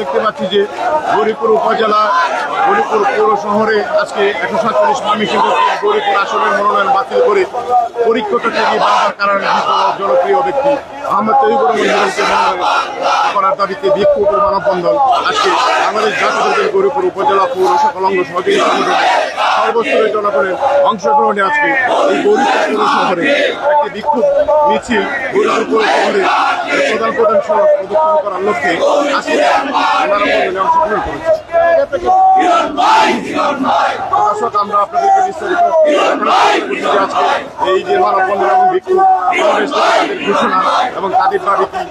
দেখতে পাচ্ছি যে গৌরীপুর উপজেলা গৌরীপুর পৌর শহরে আজকে 147 ময়মনসিংহ গৌরীপুর আসনের মনোনয়ন বাতিল করে পরীক্ষিত থেকে বারবার কারাগারে জনপ্রিয় ব্যক্তি আহমেদ তৈবুর রহমানকে মনোনয়ন করার দাবিতে বিক্ষোভ ও মানববন্ধন আজকে বাংলাদেশ জাতীয় গৌরীপুর উপজেলা পৌর সকল অঙ্গ সহযোগী সংগঠনের সর্বস্তরের জনগণের অংশগ্রহণে আজকে এই গৌরীপুর পৌর শহরে একটি বিক্ষোভ মিছিল গৌরীপুর পৌর শহরে প্রধান সড়ক প্রদক্ষিণ করার লক্ষ্যে আজকে মানববন্ধনে অংশগ্রহণ করেছি। দর্শক, আমরা আপনাদেরকে বিস্তারিত আজকে এই যে মানববন্ধন এবং বিক্ষোভ তাদের ঘোষণা এবং তাদের দাবি কি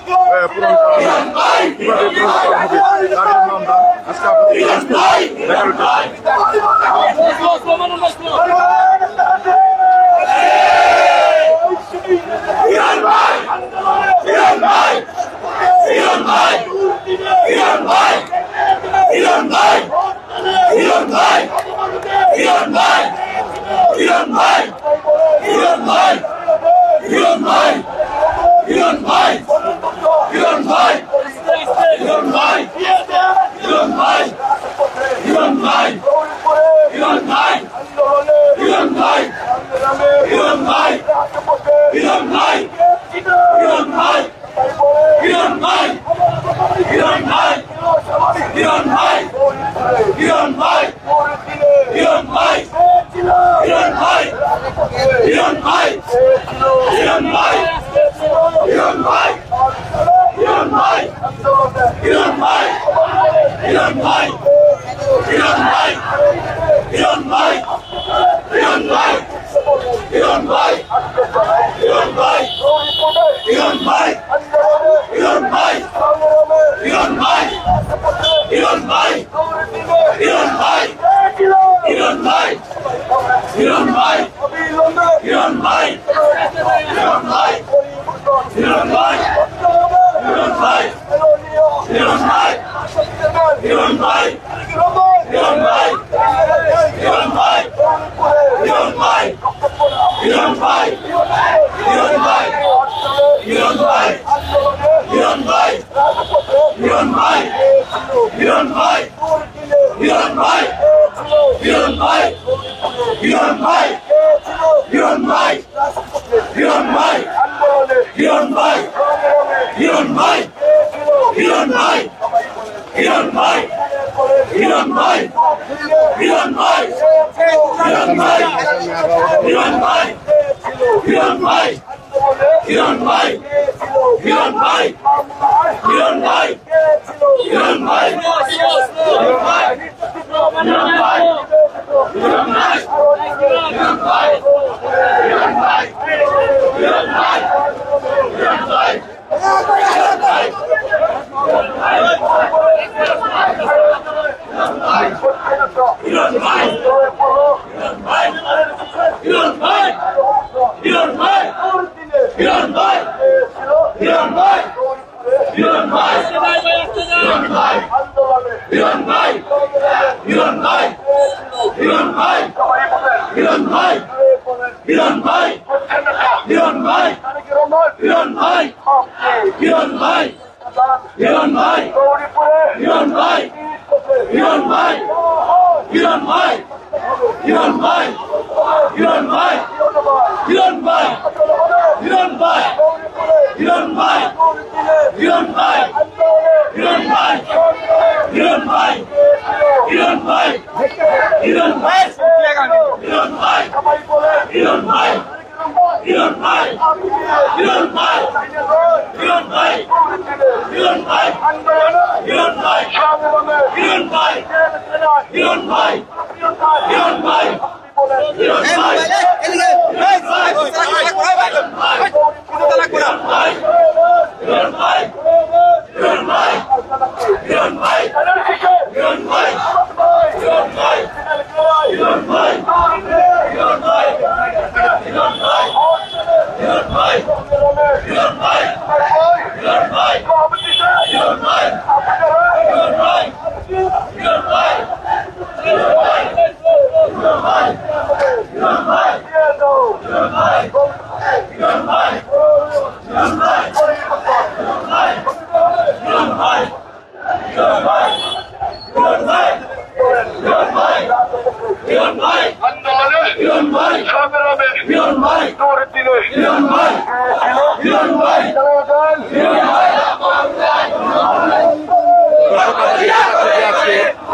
পূরণ করা হবে, কিভাবে পূরণ করা হবে তার জন্য আমরা আজকে আপনাদের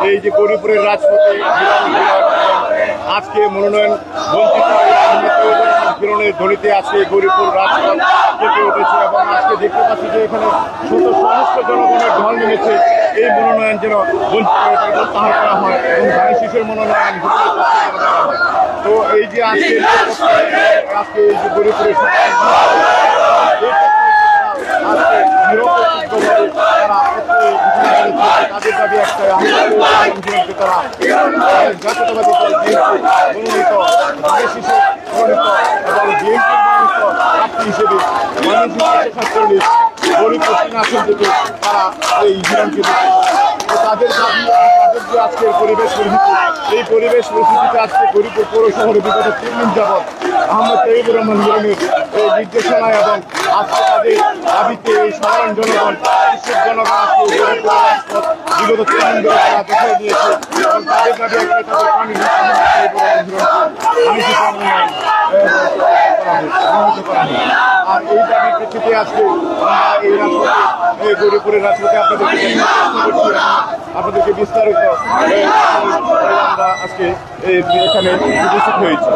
এই যে গৌরীপুরের রাজপথে আজকে মনোনয়ন বঞ্চিত কিরণের ধ্বনিতে আজকে গৌরীপুর রাজপথ কেঁপে উঠেছে এবং আজকে দেখতে পাচ্ছি যে এখানে শত সহস্র জনগণের ঢল নেমেছে এই মনোনয়ন যেন বঞ্চিত প্রত্যাহার করা হয় এবং ধানী শিশুর মনোনয়ন তো এই যে আজকে এই যে গৌরীপুরের তাদের দাবি একটাই তারা জাতীয়তাবাদী মনোনীত শিশু মনোনীত এবং বিএনপির মনোনীত প্রার্থী হিসেবে গরিব আসন থেকে তারা এই হিরণকে তাদের দাবি তাদের যে আজকের পরিবেশ পরিস্থিতি এই পরিবেশ পরিস্থিতিতে আজকে গরিপুর পৌর শহরে বিগত 3 দিন যাবৎ আহমেদ তৈবুর রহমান হিরণের এই নির্দেশনায় এবং আজকে তাদের দাবিতে এই সাধারণ জনগণ কৃষক জনগণ আজকে বিগত 3 দিন ধরে তারা দেখাই দিয়েছে এবং তাদের দাবি একটাই তাদের পানি আর এই দাবির প্রেক্ষিতে আজকে আমরা এই রাজপথে গৌরীপুরের রাজপথে আপনাদেরকে বিস্তারিত আমরা আজকে এখানে উপস্থিত হয়েছি।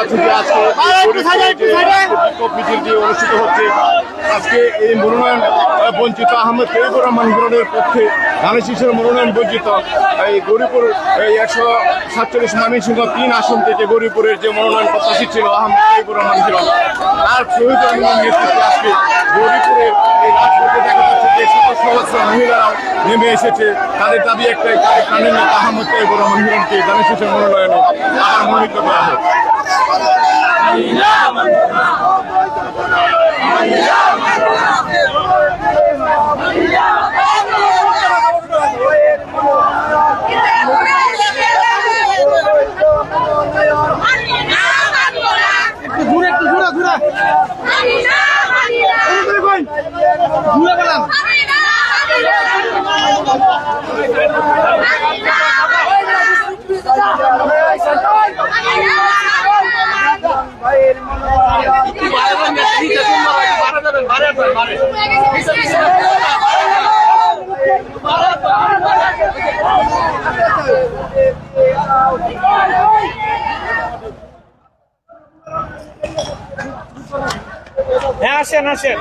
পাচ্ছি যে আজকে বিক্ষোভ মিছিলটি অনুষ্ঠিত হচ্ছে। আজকে এই মনোনয়ন বঞ্চিত আহমেদ তৈয়বুর রহমান হিরণের পক্ষে ধানের শীষের মনোনয়ন বঞ্চিত এই গৌরীপুর এই 147 ময়মনসিংহ 3 আসন থেকে গৌরীপুরের যে মনোনয়ন প্রত্যাশী ছিল আহমেদ তৈয়বুর রহমান হিরণ, তার শহীদ নেতৃত্বে আজকে গৌরীপুরের এই রাজপথে দেখা যাচ্ছে যে শত সহস্র মহিলারাও নেমে এসেছে। তাদের দাবি একটাই, তাদের প্রাণের নেতা আহমেদ তৈয়বুর রহমান হিরণকে ধানের শীষের মনোনয়নে আবার মনোনীত করা হোক। আসেন আসেন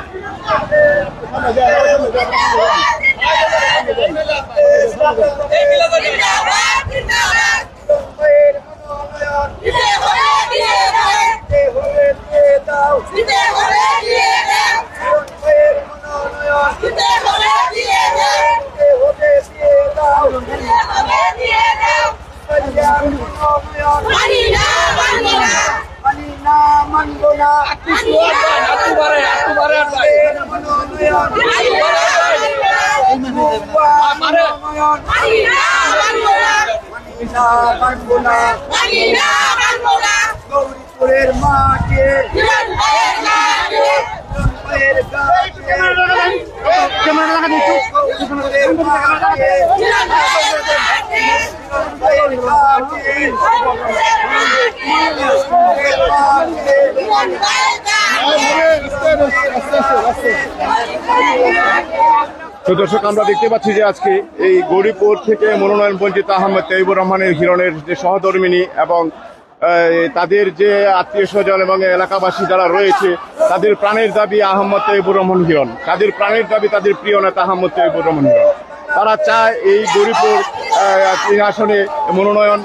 গৌরীপুরের মাঠে তো দর্শক, আমরা দেখতে পাচ্ছি যে আজকে এই গৌরীপুর থেকে মনোনয়ন বঞ্চিত আহমেদ তৈয়বুর রহমানের হিরণের যে সহধর্মিনী এবং তাদের যে আত্মীয় স্বজন এবং এলাকাবাসী যারা রয়েছে, তাদের প্রাণের দাবি আহমেদ তৈয়বুর রহমান হিরণ, তাদের প্রাণের দাবি তাদের প্রিয় নেতা আহমেদ তৈয়বুর রহমান হিরণ। তারা চায় এই গৌরীপুর 3 আসনে মনোনয়ন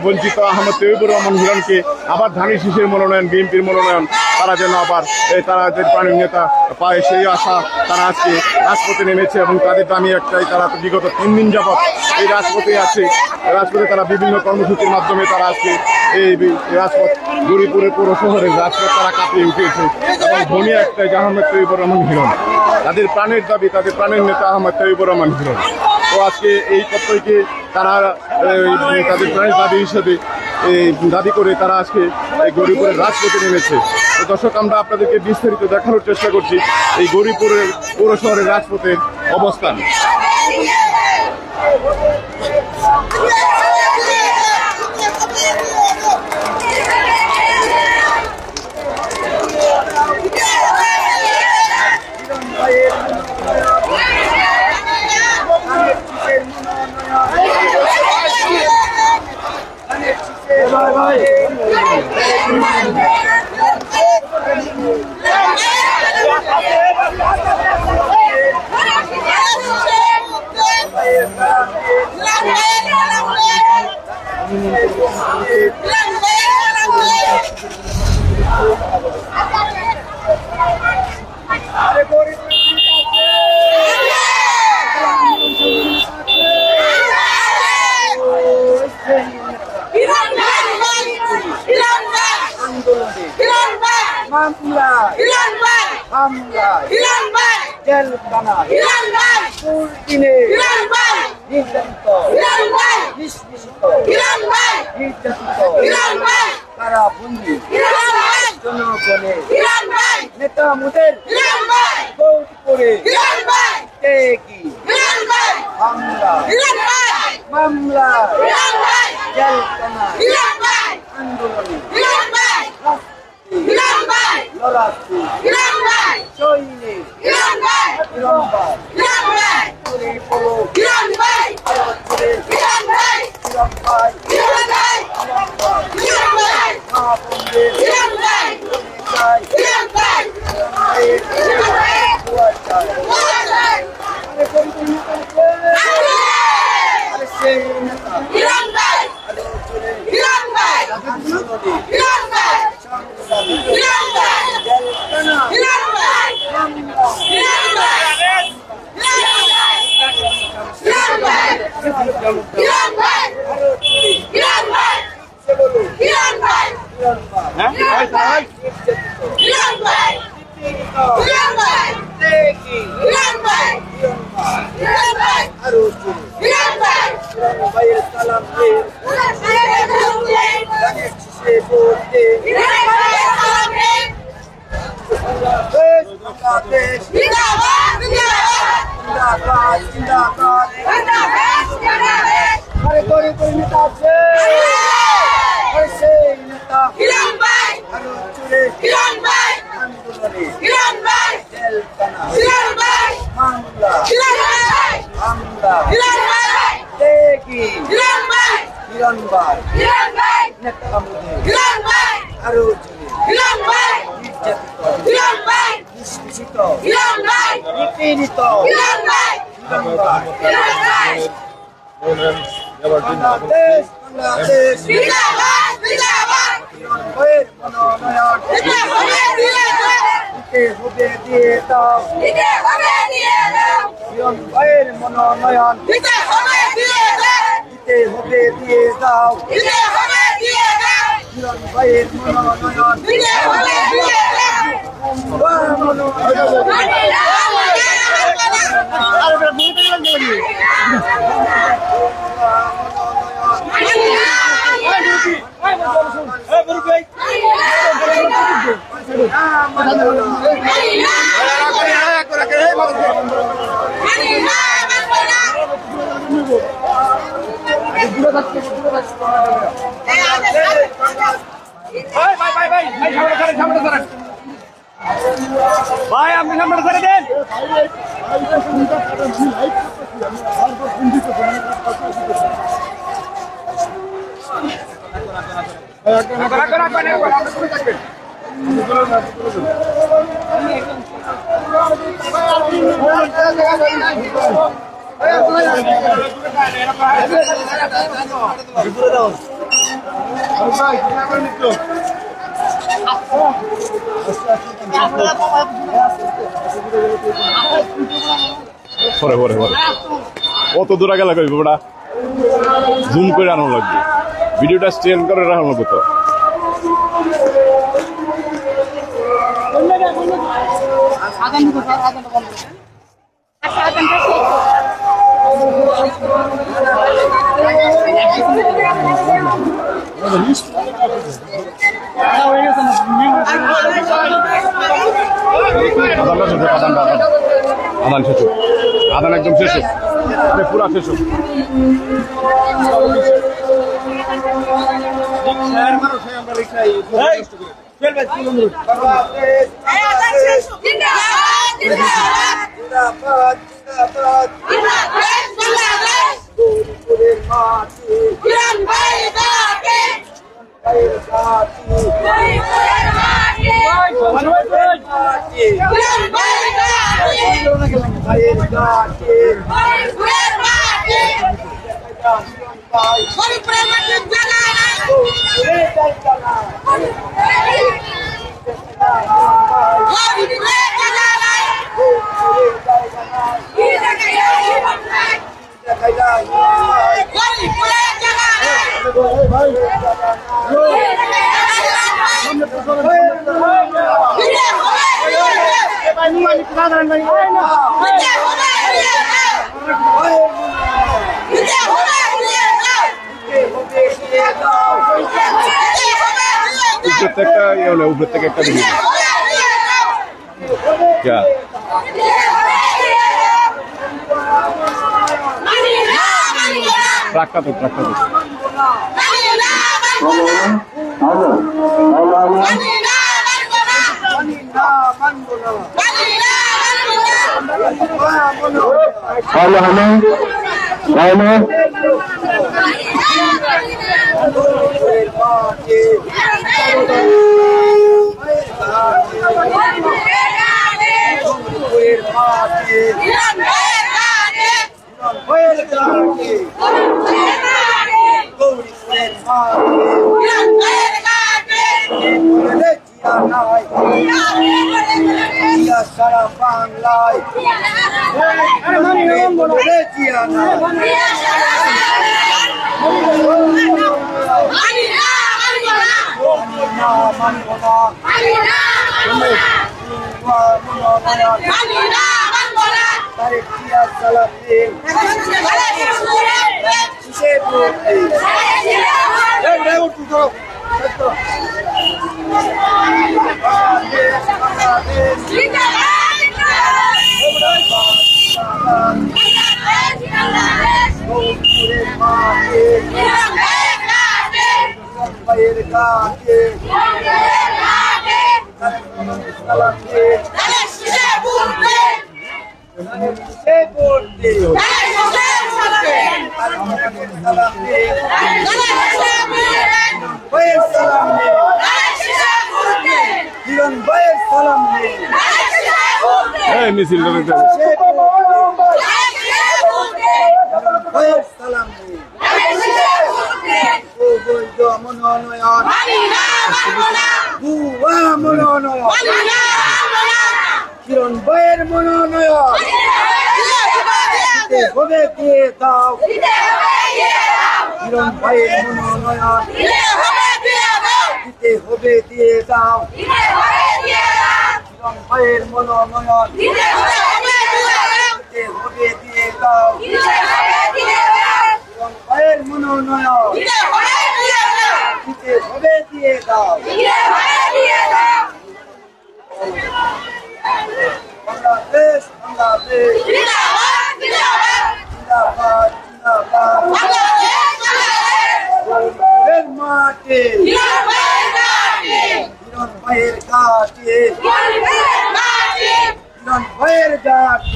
বঞ্চিত আহমেদ তৈয়বুর রহমান হিরণকে আবার ধানের শীষের মনোনয়ন, বিএনপির মনোনয়ন তারা যেন আবার তাদের প্রাণের নেতা পায়, সেই আশা তারা আজকে রাজপথে নেমেছে। এবং তাদের দাবি একটাই, তারা বিগত 3 দিন যাবৎ এই রাজপথে আছে। রাজপথে তারা বিভিন্ন কর্মসূচির মাধ্যমে তারা আজকে এই রাজপথ গৌরীপুরের পৌর শহরের রাজপথ তারা কাঁপিয়ে উঠেছে। এবং ধনী একটাই আহমেদ তৈয়বুর রহমান হিরণ, তাদের প্রাণের দাবি, তাদের প্রাণের নেতা আহমেদ তৈয়বুর রহমান হিরণ। তো আজকে এই তত্ত্বকে তারা তাদের প্রাণের দাবি হিসেবে দাবি করে তারা আজকে এই গৌরীপুরের রাজপথে নেমেছে। তো দর্শক, আমরা আপনাদেরকে বিস্তারিত দেখানোর চেষ্টা করছি এই গৌরীপুরের পৌর শহরের রাজপথের অবস্থান। নেতা মুদের গৌরীপুরে হামলা মামলা জেলখানা আন্দোলনে লড়াকু সৈনিক মা সেই নেতা ইরান ভাই ইরান ভাই আন্দোলনে ইরান ভাই সংগ্রামে ইরান ভাই জেলখানা ইরান ভাই মামলা ইরান ভাই ইরান ভাই ইরান ভাই ইরান ভাই ইরান ভাই ইরান ভাই ইরান ভাই দেখি ইরান ভাই ইরান ভাই আরো জোরে ইরান ভাই ভাইয়ের সালাম দে গানের শেষে বলতে ইরান ভাই সালামে বাংলাদেশ জিন্দাবাদ জিন্দাবাদ জিন্দাবাদ জিন্দাবাদ জিন্দাবাদ আরে করে করে নেতা আছে আরে সেই নেতা ইরান ভাই আরো জোরে ইরান ভাই আন্দোলনে ইরান ভাই জেলখানা ইরান ভাই মামলা ইরান ভাই হামলা ইরান ভাই দেখি ইরান ভাই ইরান ভাই ইরান ভাই নেতা মোদের ইরান ভাই আরো জোরে ইরান ভাই নির্যাতিত ইরান ভাই নিষ্পেষিত ইরান ভাই নিপীড়িত ইরান ভাই ইরান ভাই ইরান ভাই বাংলাদেশ বাংলাদেশ জিন্দাবাদ জিন্দাবাদ ইরান ভাইয়ের মনোনয়ন দিতে হবে দিয়ে দাও দিতে হবে দিয়ে দাও দিতে হবে দিয়ে দাও ইরান ভাইয়ের মনোনয়ন দিতে হবে দিয়ে দাও দিতে হবে দিয়ে দাও দিতে হবে দিয়ে দাও ইরান ভাইয়ের মনোনয়ন দিতে হবে দিয়ে দাও মনোনয়ন ভাই আপনি সামনে ছেড়ে দেন। পরে পরে পরে কত দূর আগে লাগবে ওটা জুম করে আনানো লাগবে ভিডিওটা স্ট্রেন করে রাখানো লাগবে তো আদান শেষ হোক আদান একদম শেষ হোক পুরা শেষ হোক জিন্দাবাদ জিন্দাবাদ জিন্দাবাদ জিন্দাবাদ বাংলাদেশ বাংলাদেশ গৌরীপুরের মাটি ইরান ভাই ডাকে ভাইয়ের মাটি গরিবের মাটি মাটি ইরান ভাই ডাকে ভাইয়ের মাটি গরিবের মাটি ভাই গরিবের মাটি জানালা গৌরীপুরের জলখানা গরিবের জানালা গৌরীপুরের জলখানা কি দেখে ইরান ভাই দেখাইলাই গরিবের জানালা উপরের থেকে একটা ইয়ে হলো উপরের থেকে একটা ভিডিও क्या ट्रक का तो Welcome. সারা বাংলায় জিয়া নাই মিছিল কিরণ ভাইয়ের মনোনয়ন হবে দিয়ে দাও কিরণ ভাইয়ের মনোনয়ন দিতে হবে দিয়ে দাও কিরণ ভাইয়ের মনোনয়ন দিতে হবে দিয়ে দাও কিরণ ভাইয়ের মনোনয়ন দিতে হবে দিয়ে দাও বাংলাদেশ বাংলাদেশ জিন্দাবাদ জিন্দাবাদ বাংলাদেশের মাঠে কিরণ ভাইয়ের ঘাটে কিরণ ভাইয়ের ঘাটে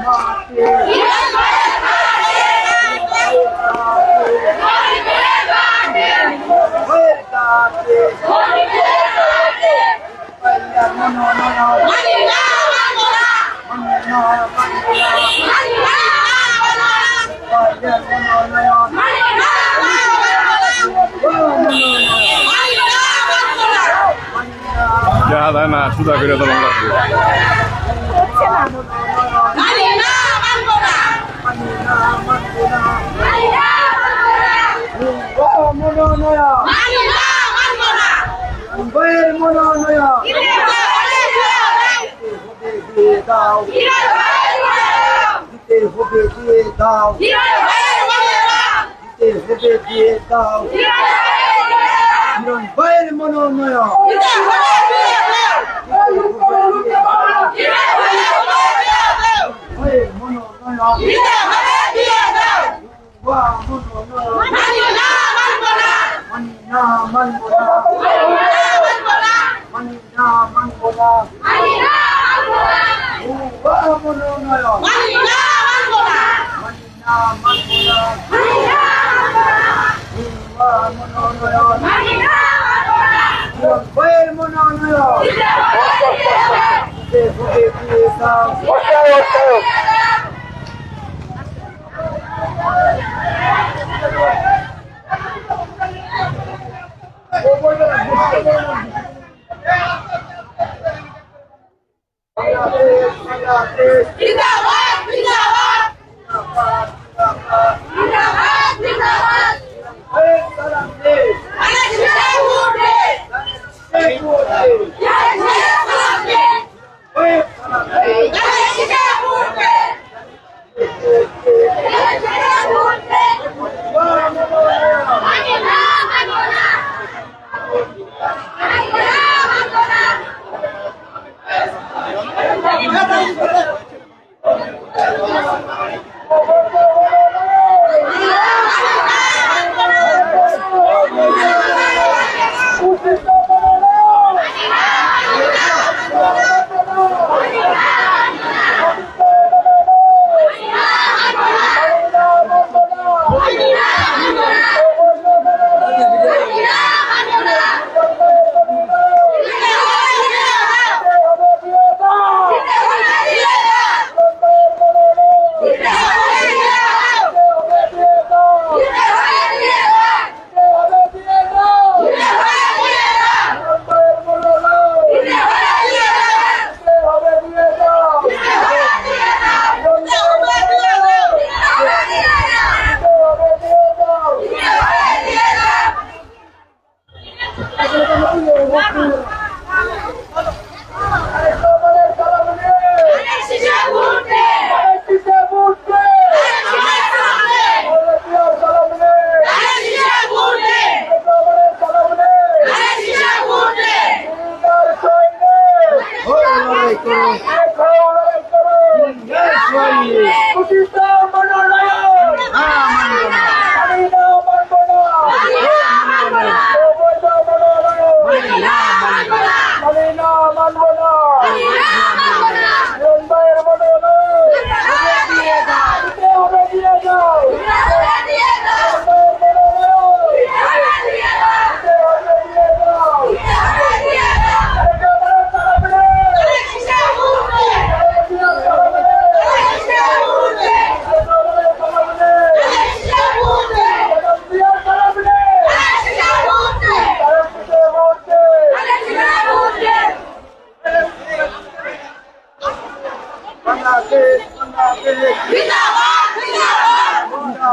মাঠে ভাইয়ের ঘাটে দেখা না সুদা ফিরে তো ভাইয়ের মনোনয়ন দিয়ে দাও দিতে হবে দিয়ে দাও দিতে হবে দিয়ে দাও কিরণ ভাইয়ের মনোনয়ন ভাইয়ের মনোনয়ন মানি না মানব না মানি না মানব না মনোনয়ন মানি না মানব না মনোনয়ন ভাইয়ের মনোনয়ন দিতে হবে দিয়ে দাও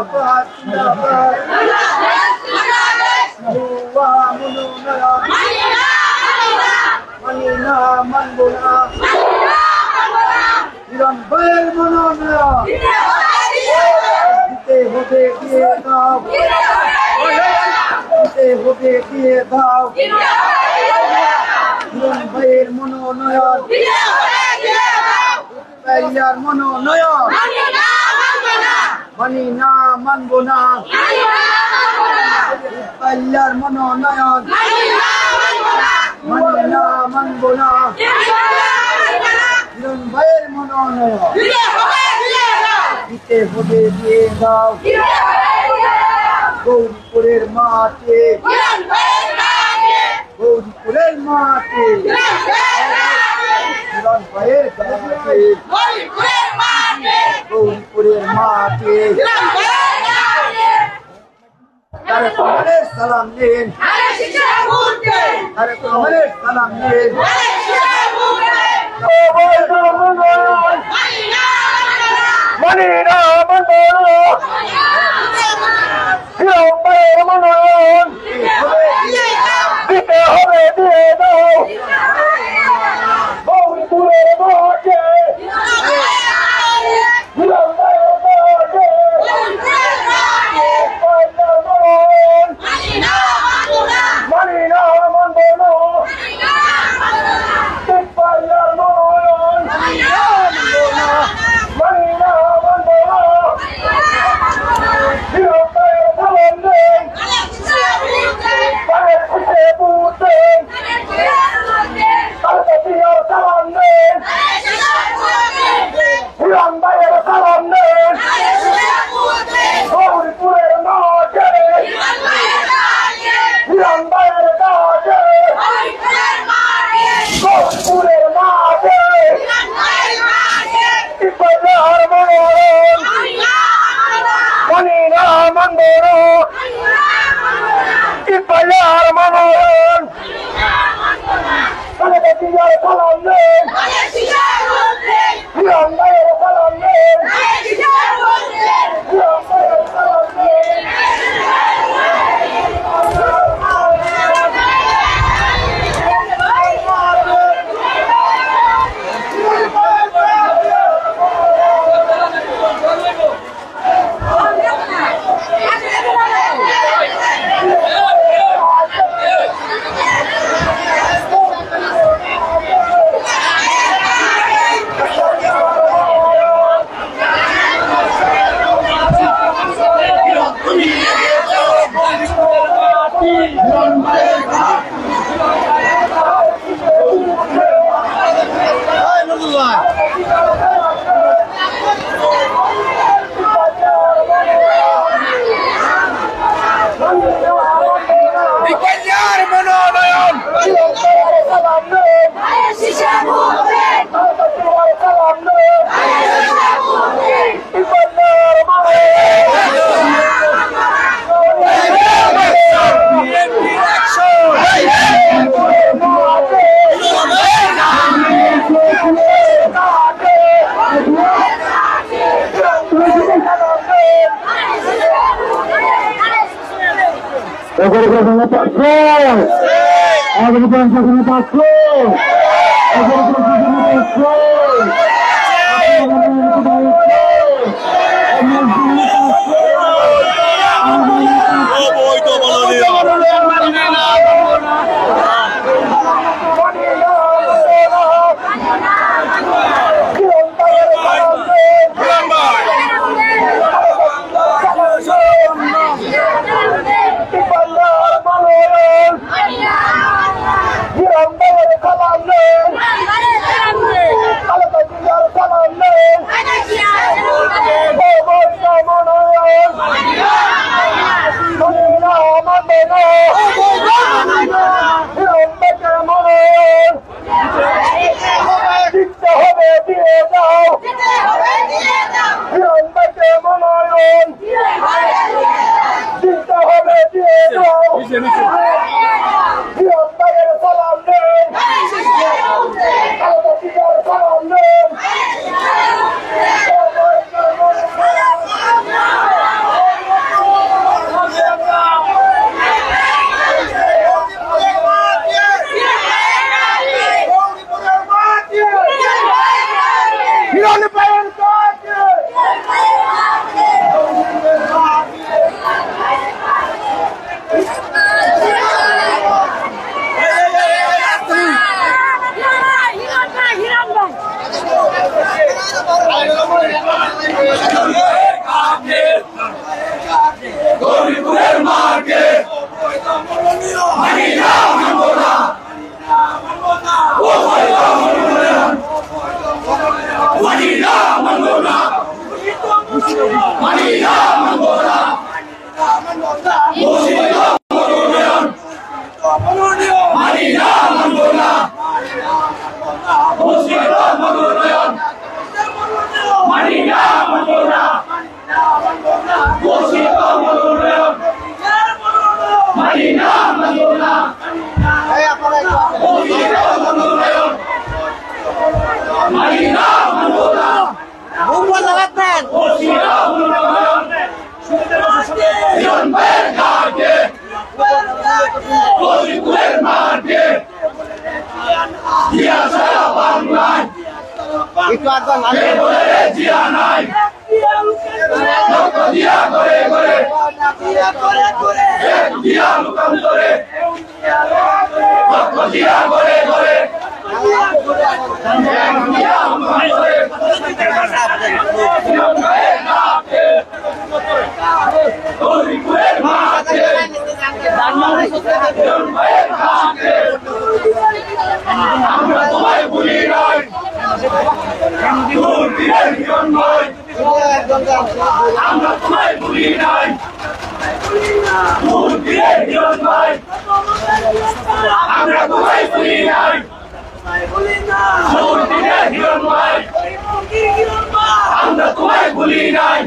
জিন্দাবাদ জিন্দাবাদ হুয়া মনোনয়ন মানি না মানব না হিরণ ভাইয়ের মনোনয়ন দিতে হবে দিয়ে দাও দিতে হবে দিয়ে দাও হিরণ ভাইয়ের মনোনয়ন পাইয়ার মনোনয়ন মানি না মানব না পাইয়ার মনোনয়ন মানি না মানব না হিরণ ভাইয়ের মনোনয়ন দিতে হবে দিয়ে দাও গৌরীপুরের মাঠে গৌরীপুরের মাঠে হিরণ ভাইয়ের গাছে গৌরীপুরের মাঠে তারেক রহমানের সালাম নিন তারেক রহমানের সালাম নিন মানি না মানব না হিরণ ভাইয়ের মনোনয়ন দিতে হবে দিয়ে দাও গৌরীপুরের মাঠে হিরণ ভাইয়ের মাঠে মানি না মানব না পাইয়ার মনোনয়ন মানি না মানব না হিরণ ভাইয়ের সালাম নেই পায়ের খুশে বুট নেই তার কাছে সালাম নেই হিরণ ভাইয়ের সালাম নেই গৌরীপুরের মাঠে হিরণ ভাইয়ের কাছে গৌরীপুরের মাঠে পাইয়ার মনোনয়ন মানি না মানব না পাইয়ার মনোনয়ন তার কাছে সালাম নেই হিরণ ভাইয়ের সালাম নেই হিরণ ভাইয়ের সালাম নেই পাইয়ার মনোনয়ন হিরণ ভাইয়ের সালাম নেই তার কাছে সালাম নেই পাইয়ার গরিবের মাকে মানি না মানব না মানি না মানব না মানি না মানব না মানি না মানব না ঘোষিত মনোনয়ন মানি না মানব না ঘোষিত মনোনয়ন মানি না মানব না ঘোষিত মনোনয়ন মানি না মানব না ঘোষিত মনোনয়ন জীবনের ঘাটে গরিবের মাঠে জিয়া সারা বাংলায় জিয়া নাই রক্ত দিয়া করে করে দিয়া লুকান্তরে রক্ত দিয়া করে করে গরিবের মাঠে আমরা তোমায় ভুলি নাই আমরা তোমায় ভুলি নাই আমরা তোমায় ভুলি নাই আমরা তোমায় ভুলি নাই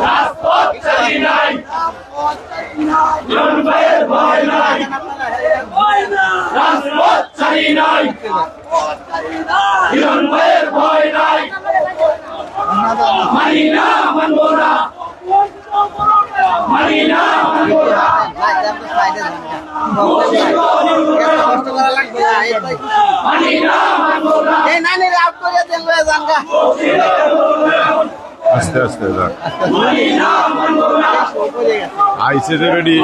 রাজপথ চাই নাই ভাইয়ের ভয় নাই রাজপথ চাই নাই হিরণ ভাইয়ের ভয় নাই মানি না মানব না মানি না মানব না মানি না মানব না আস্তে আস্তে মানি না মানব না আইসে রেডি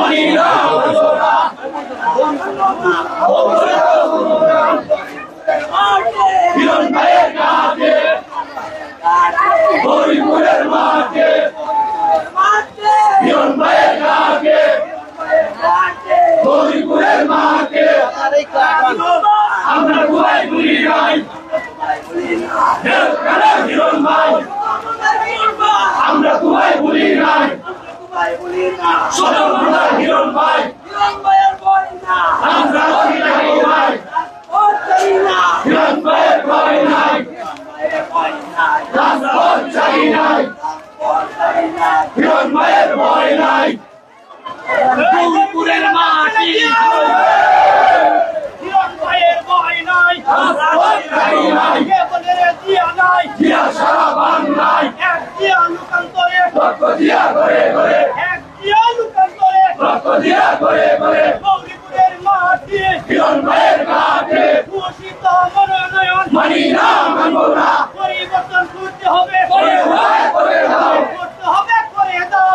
হিরণ ভাইয়ের কাছে গরিবের মাঠে হিরণ ভাইয়ের কাছে গরিবের মাঠে আমরা তোমায় ভুলি নাই হিরণ ভাই আমরা তোমায় ভুলি নাই সদা হিরণ ভাই আমরা চাই নাই হিরণ ভাইয়ের ভয় নাই রাজপথ চাই নাই হিরণ ভাইয়ের ভয় নাই গৌরীপুরের মাটি হিরণ ভাইয়ের ভয় নাই রাজপথ চাই নাই জিয়া সারা বাংলায় রক্ত দিয়া করে করে রক্ত দিয়া করে করে গৌরীপুরের মাটি হিরণ ভাইয়ের ঘাটে ঘোষিত মনোনয়ন মানি না মানব না পরিবর্তন করতে হবে করে দাও করতে হবে করে দাও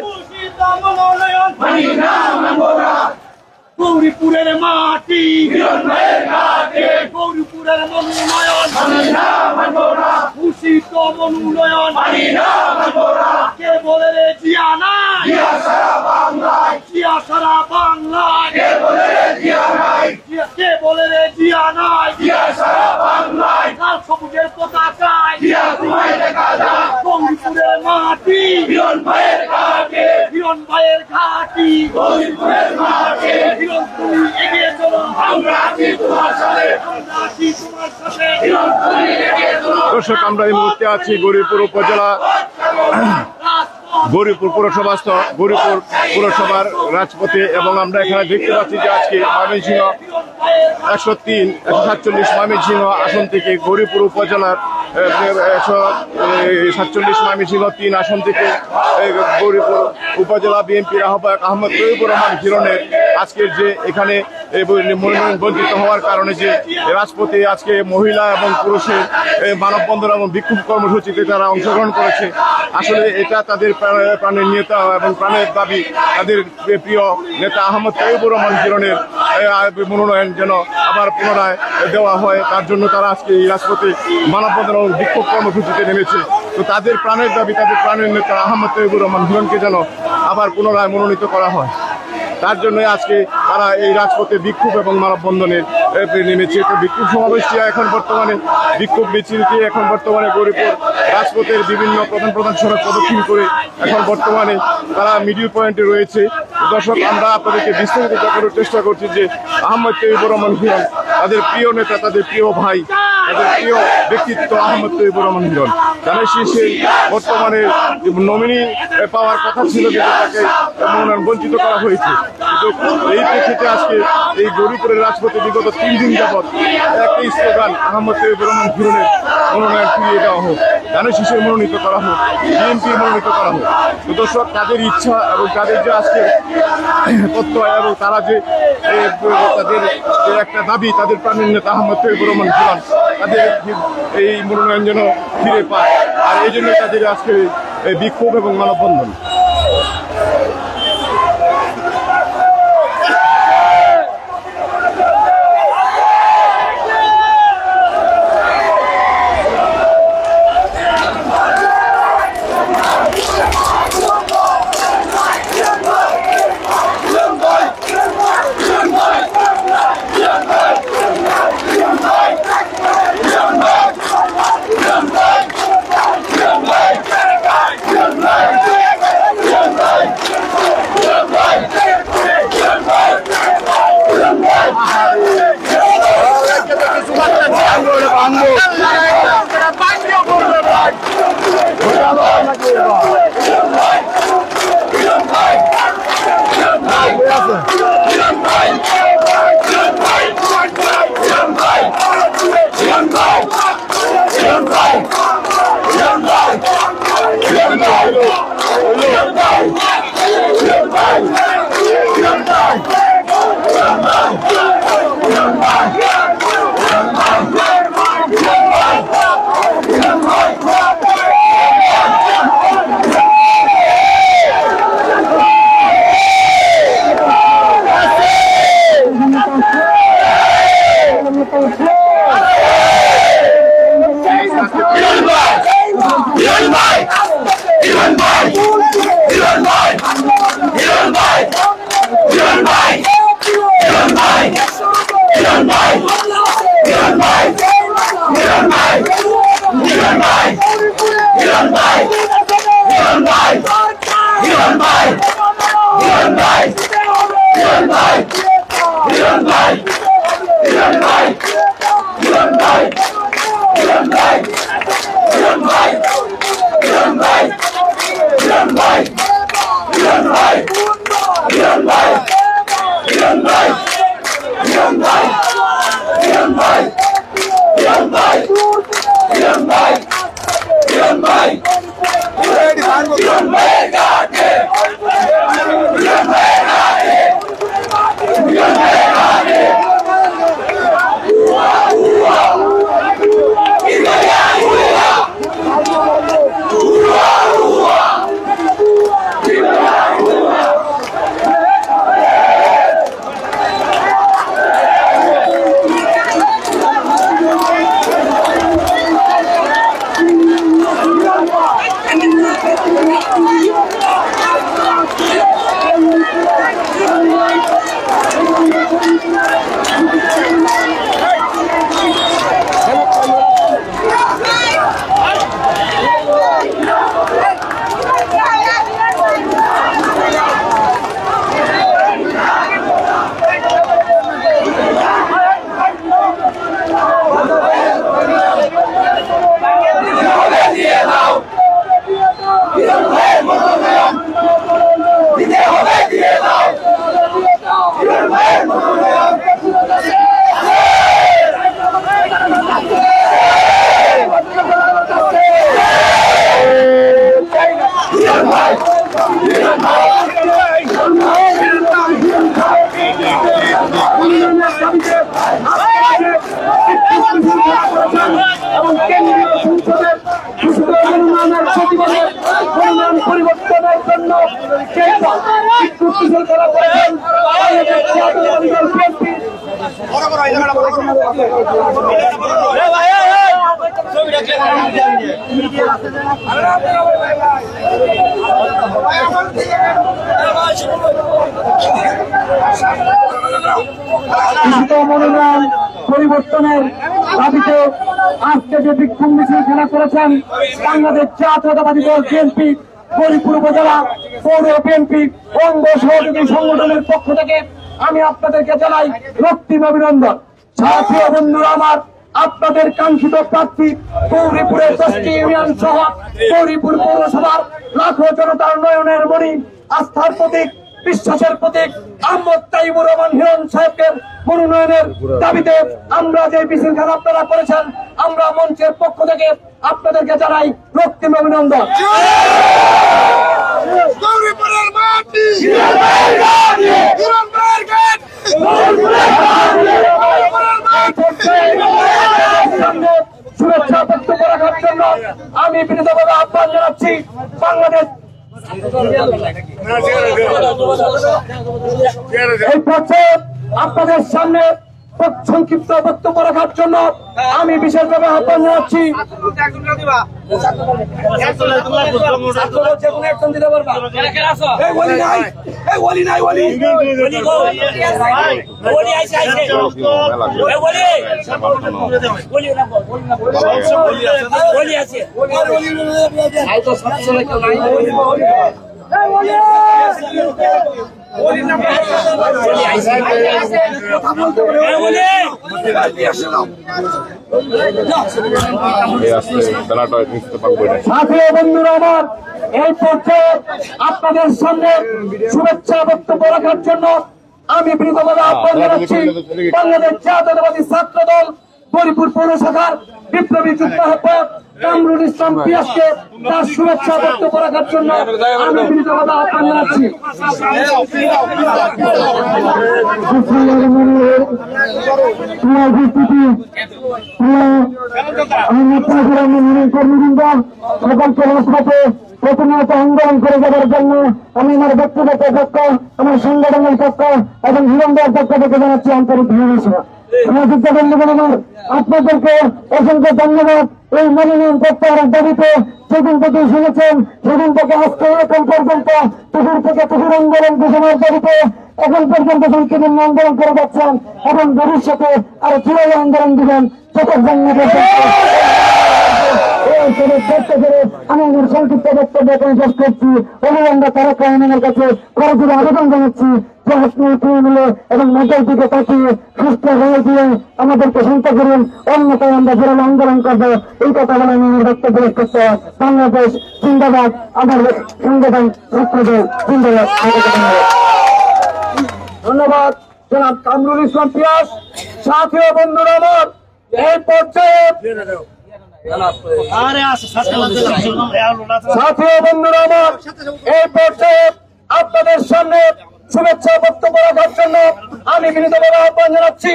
ঘোষিত মনোনয়ন মানি না মানব না গৌরীপুরের মাটি হিরণ ভাইয়ের ঘাটে গৌরীপুরের মনোনয়ন মানি না মানব না ঘোষিত মনোনয়ন মানি না মানব না কে বলে রে জিয়া নাই জিয়া সারা বাংলায় জিয়া সারা বাংলায় কে বলে রে জিয়া নাই কে বলে রে জিয়া নাই জিয়া সারা বাংলায় লাল সবুজের পতাকায় জিয়া তোমায় দেখা যায় গৌরীপুরের মাটি হিরণ ভাইয়ের ঘাটে হিরণ ভাইয়ের ঘাটি গৌরীপুরের মাটি হিরণ তুমি এগিয়ে চলো আমরা আছি তোমার সাথে আমরা আছি তোমার সাথে হিরণ তুমি এগিয়ে চলো দর্শক আমরা এই মুহূর্তে আছি গৌরীপুর উপজেলা গৌরীপুর পৌরসভাস্থ গৌরীপুর পৌরসভার রাজপথে এবং আমরা এখানে দেখতে পাচ্ছি যে আজকে ময়মনসিংহ 147 ময়মনসিংহ আসন থেকে গৌরীপুর উপজেলার 147 ময়মনসিংহ 3 আসন থেকে গৌরীপুর উপজেলা বিএনপির আহ্বায়ক আহমদ তৈয়বুর রহমান হিরণের আজকের যে এখানে মনোনয়ন বঞ্চিত হওয়ার কারণে যে রাজপথে আজকে মহিলা এবং পুরুষের মানববন্ধন এবং বিক্ষোভ কর্মসূচিতে তারা অংশগ্রহণ করেছে। আসলে এটা তাদের প্রাণের নেতা এবং প্রাণের দাবি, তাদের প্রিয় নেতা আহমদ তাইয়ুবুর রহমান হিরণের মনোনয়ন যেন আবার পুনরায় দেওয়া হয়, তার জন্য তারা আজকে এই রাজপথে মানববন্ধন এবং বিক্ষোভ কর্মসূচিতে নেমেছে। তো তাদের প্রাণের দাবি, তাদের প্রাণের নেতা আহমদ তাইয়ুবুর রহমান হিরণকে যেন আবার পুনরায় মনোনীত করা হয়, তার জন্য আজকে তারা এই রাজপথে বিক্ষোভ এবং মানববন্ধনে নেমেছে। তো বিক্ষোভ সমাবেশটি এখন বর্তমানে বিক্ষোভ মিছিলটি এখন বর্তমানে গৌরীপুর রাজপথের বিভিন্ন প্রধান সড়ক প্রদক্ষিণ করে এখন বর্তমানে তারা মিডিল পয়েন্টে রয়েছে। দর্শক, আমরা আপনাদেরকে বিস্তারিত দেখানোর চেষ্টা করছি যে আহমদ তাইয়ুবুর রহমান হিরণ তাদের প্রিয় নেতা, তাদের প্রিয় ভাই, তাদের প্রিয় ব্যক্তিত্ব আহমদ তাইয়ুবুর রহমান হিরণ। জানাই শেষে বর্তমানে নমিনি পাওয়ার কথা ছিল, কিন্তু তাকে মনোনয়ন বঞ্চিত করা হয়েছে। কিন্তু এই প্রেক্ষিতে আজকে এই গৌরীপুরের রাজপথে বিগত 3 দিন যাবৎ একই স্লোগান, আহমদ তাইয়ুবুর রহমান হিরণের মনোনয়ন ফিরিয়ে দেওয়া হোক, জানাই শেষে মনোনীত করা হোক, বিএনপির মনোনীত করা হোক। তো দর্শক, তাদের ইচ্ছা এবং তাদের যে আজকে তথ্য এবং তারা যে তাদের যে একটা দাবি, তাদের প্রাণের নেতা আহমদ তাইয়ুবুর রহমান হিরণ তাদের এই মনোনয়ন যেন ফিরে পায়, আর এই জন্য তাদের আজকে বিক্ষোভ এবং মানববন্ধন। মনোনয়ন পরিবর্তনের দাবিতে আজকে যে বিক্ষোভ মিছিল খেলা করেছেন বাংলাদেশ জাতীয়তাবাদী দল বিএনপি গরিপুর উপজেলা পৌর বিএনপি অঙ্গ সহযোগী সংগঠনের পক্ষ থেকে আমি আপনাদেরকে জানাই রক্তিম অভিনন্দন। সাথী বন্ধুরা আমার, আপনাদের কাঙ্ক্ষিত প্রার্থী গৌরীপুরের 10টি ইউনিয়ন সহ গৌরীপুর পৌরসভার লাখো জনতার নয়নের মণি, আস্থার প্রতীক, বিশ্বাসের প্রতীক আহমদ তাইবুর রহমান হিরণ সাহেবকে মনোনয়নের দাবিতে আমরা যে মিছিল খেলা আপনারা করেছেন, আমরা মঞ্চের পক্ষ থেকে আপনাদেরকে জানাই রক্তিম অভিনন্দন। গৌরীপুরের মাটি শুভেচ্ছা বক্তব্য রাখার জন্য আমি বিনীতভাবে আহ্বান জানাচ্ছি বাংলাদেশ এই পর্যায়ে আপনাদের সামনে সংক্ষিপ্ত বক্তব্য রাখার জন্য আমি বিশেষভাবে আহ্বান জানাচ্ছি। সাথী বন্ধুরা আমার, এই পর্যায়ে আপনাদের সামনে শুভেচ্ছা বক্তব্য রাখার জন্য আমি বিনীতভাবে আহ্বান জানাচ্ছি বাংলাদেশ জাতীয়তাবাদী ছাত্র দল গরিপুর পৌর শাখার বিপ্লবী যুগ্ম আহ্বায়ক কামরুল ইসলাম পিয়াসকে তার শুভেচ্ছা বক্তব্য রাখার জন্য আমি বিনীতভাবে আহ্বান জানাচ্ছি। প্রতিনিয়ত আন্দোলন করে যাবার জন্য আমি আমার ব্যক্তিগত পক্ষ, আমার সংগঠনের পক্ষ এবং হিরণদের পক্ষ থেকে জানাচ্ছি আন্তরিক ভালোবাসা। আপনাদেরকে অসংখ্য ধন্যবাদ। এই মনোনয়ন প্রত্যাহারের দাবিতে সেদিন থেকে শুনেছেন, সেদিন থেকে আজকে এখন পর্যন্ত পুকুর থেকে পুকুর আন্দোলন ঘোষণার দাবিতে এখন পর্যন্ত সংকীর্ণ আন্দোলন করে যাচ্ছেন এবং ভবিষ্যতে আরো চূড়ান্ত আন্দোলন দিবেন আমি আমার সংক্ষিপ্ত বক্তব্য শেষ করছি। অভিনন্দন তারেক রহমানের কাছে করজোড়ে আবেদন জানাচ্ছি যে আপনি মিলে এবং নজর দিকে তাকিয়ে সুস্থ হয়ে দিয়ে আমাদেরকে শান্ত করুন, অন্যথায় আমরা জোরালো আন্দোলন করবো। এই কথা বলে আমি আমার বক্তব্য শেষ করতে বাংলাদেশ জিন্দাবাদ, আমার সংগঠন ছাত্রদল জিন্দাবাদ। ধন্যবাদ জনাব কামরুল ইসলাম পিয়াস। সাথী বন্ধুরা আমার, এই পর্যায়ে সাথী বন্ধুরা আমার, এই পর্যায়ে আপনাদের সামনে শুভেচ্ছা বক্তব্য রাখার জন্য আমি বিনীতভাবে আহ্বান জানাচ্ছি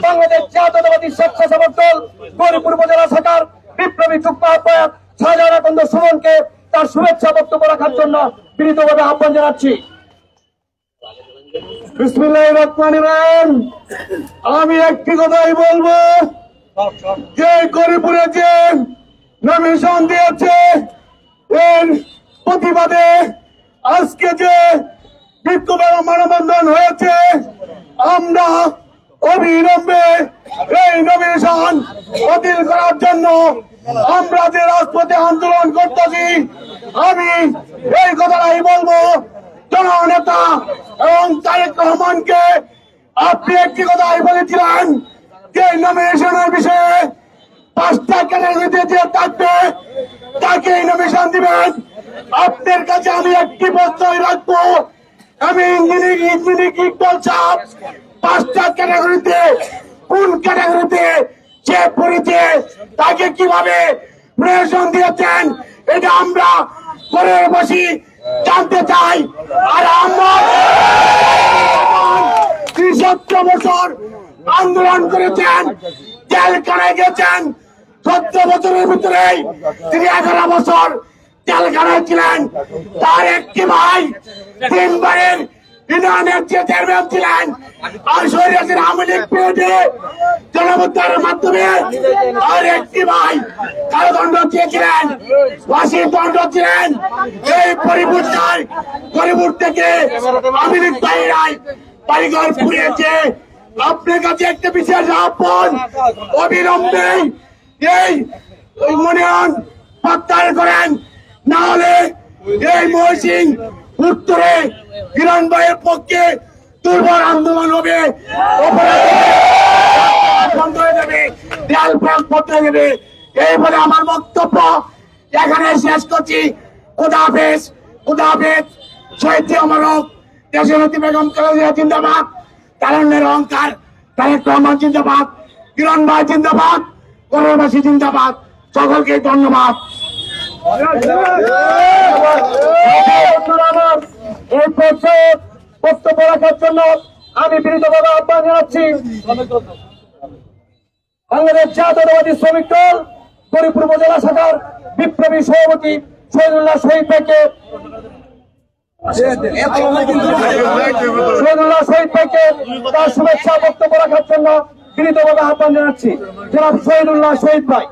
বাংলাদেশ জাতীয়তাবাদী স্বেচ্ছাসেবক দল গৌরীপুর উপজেলা শাখার বিপ্লবী যুগ্ম আহ্বায়ক শাহজাহান সুমনকে তার শুভেচ্ছা বক্তব্য রাখার জন্য বিনীতভাবে আহ্বান জানাচ্ছি। বিসমিল্লাহির রহমানির রহিম। আমি একটি কথাই বলবো, যে গরিপুরে যে নমিনেশন দিয়েছে এর প্রতিবাদে আজকে যে বিক্ষোভ মানববন্ধন হয়েছে, আমরা অবিলম্বে এই নমিনেশন বাতিল করার জন্য আমরা যে রাজপথে আন্দোলন করতেছি, আমি এই কথাটাই বলবো জননেতা এবং তারেক রহমানকে আপনি একটি কথাই বলেছিলেন যে নমিনেশনের বিষয়ে 5টা ক্যাটাগরিতে যে থাকবে তাকে নমিনেশন দিবেন। আপনার কাছে আমি একটি প্রশ্নই রাখবো, আমি ইঞ্জিনিয়ারিং ইকবাল সাহেব 5টা ক্যাটাগরিতে কোন ক্যাটাগরিতে যে পড়েছে তাকে কিভাবে নমিনেশন দিয়েছেন এটা আমরা ঘরে বসি জানতে চাই। আর আমরা 17 বছর আন্দোলন করেছেন, জেলখানায় গেছেন, 17 বছরের ভিতরে তিনি 11 বছর জেলখানায় ছিলেন, তার একটি ভাই 3 বারের ইউনিয়নের চেয়ারম্যান ছিলেন, আর শহীদের আওয়ামী লীগ বিরোধী জনমুদ্রার মাধ্যমে আর একটি ভাই কারাদণ্ড চেয়েছিলেন, ফাঁসির দণ্ড ছিলেন। এই পরিবর্তন থেকে আওয়ামী লীগ বাহিরাই বাড়িঘর পুড়িয়েছে। আপনার কাছে একটা বিশেষ আহ্বান, অবিলম্বে এই মনোনয়ন প্রত্যাহার করেন, না হলে এই ময়মনসিংহ উত্তরে হিরণ ভাইয়ের পক্ষে দুর্বল আন্দোলন হবে, বন্ধ হয়ে যাবে, দেয়াল প্রাণ পড়তে যাবে। এই বলে আমার বক্তব্য এখানে শেষ করছি। খোদা হাফেজ, খোদা হাফেজ। শহীদ অমরক দেশনেত্রী বেগম খালেদা জিন্দাবাদ, তারুণ্যের অহংকার তারেক রহমান জিন্দাবাদ, হিরণ ভাই জিন্দাবাদ, করবাসী জিন্দাবাদ। সকলকে ধন্যবাদ। এই পর্যায়ে বক্তব্য রাখার জন্য আমি বিনীতভাবে আহ্বান জানাচ্ছি বাংলাদেশ জাতীয়তাবাদী শ্রমিক দল গরিপুর উপজেলা শাখার বিপ্লবী সভাপতি শহীদুল্লাহ শহীদ ভাইকে তার শুভেচ্ছা বক্তব্য রাখার জন্য বিনীতভাবে আহ্বান জানাচ্ছি। জনাব শহীদুল্লাহ শহীদ ভাই।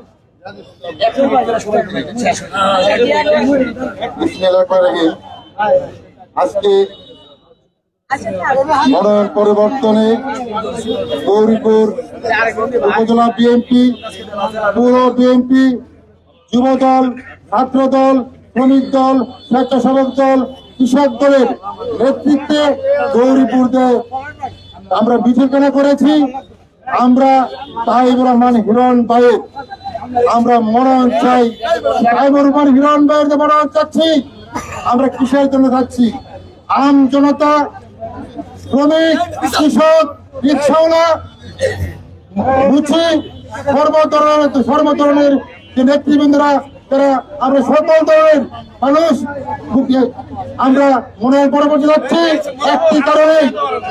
আজকে মনোনয়ন পরিবর্তনে গৌরীপুর উপজেলা বিএনপি, পৌর বিএনপি, যুবদল, ছাত্রদল, শ্রমিক দল, স্বেচ্ছাসেবক দল, কৃষক দলের নেতৃত্বে গৌরীপুরে আমরা মিছিলখানা করেছি। আমরা তাইবুর রহমান হিরণ ভাইয়ের আমরা মনোনয়ন চাই, তাইবুর রহমান হিরণ ভাইয়ের যে মনোনয়ন চাচ্ছি, আমরা কিসের জন্য চাচ্ছি? আম জনতা, শ্রমিক, কৃষক, রিক্সাওয়ালা, মুচি, সর্বধরনের যে নেতৃবৃন্দরা, তারা আমরা সকল ধরনের মানুষ আমরা মনোনয়ন পরবর্তী যাচ্ছি একটি কারণে,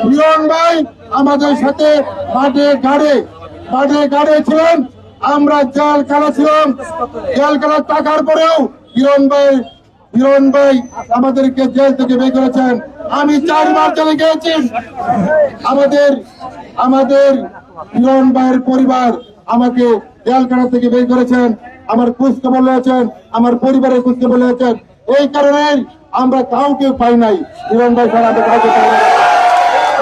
হিরণ ভাই আমাদের সাথে মাঠে গাড়ে ছিলেন। আমরা জেলখানা ছিলাম, জেলখানা থাকার পরেও হিরণ ভাই আমাদেরকে জেল থেকে বের করেছেন। আমি 4 বার জেলে গিয়েছি। আমাদের হিরণ ভাইয়ের পরিবার আমাকে জেলখানা থেকে বের করেছেন, আমার খোঁজখবর নিয়েছেন, আমার পরিবারের খোঁজখবর নিয়েছেন। এই কারণে আমরা কাউকে পাই নাই, হিরণ ভাই ছাড়া আমরা কাউকে পাই নাই।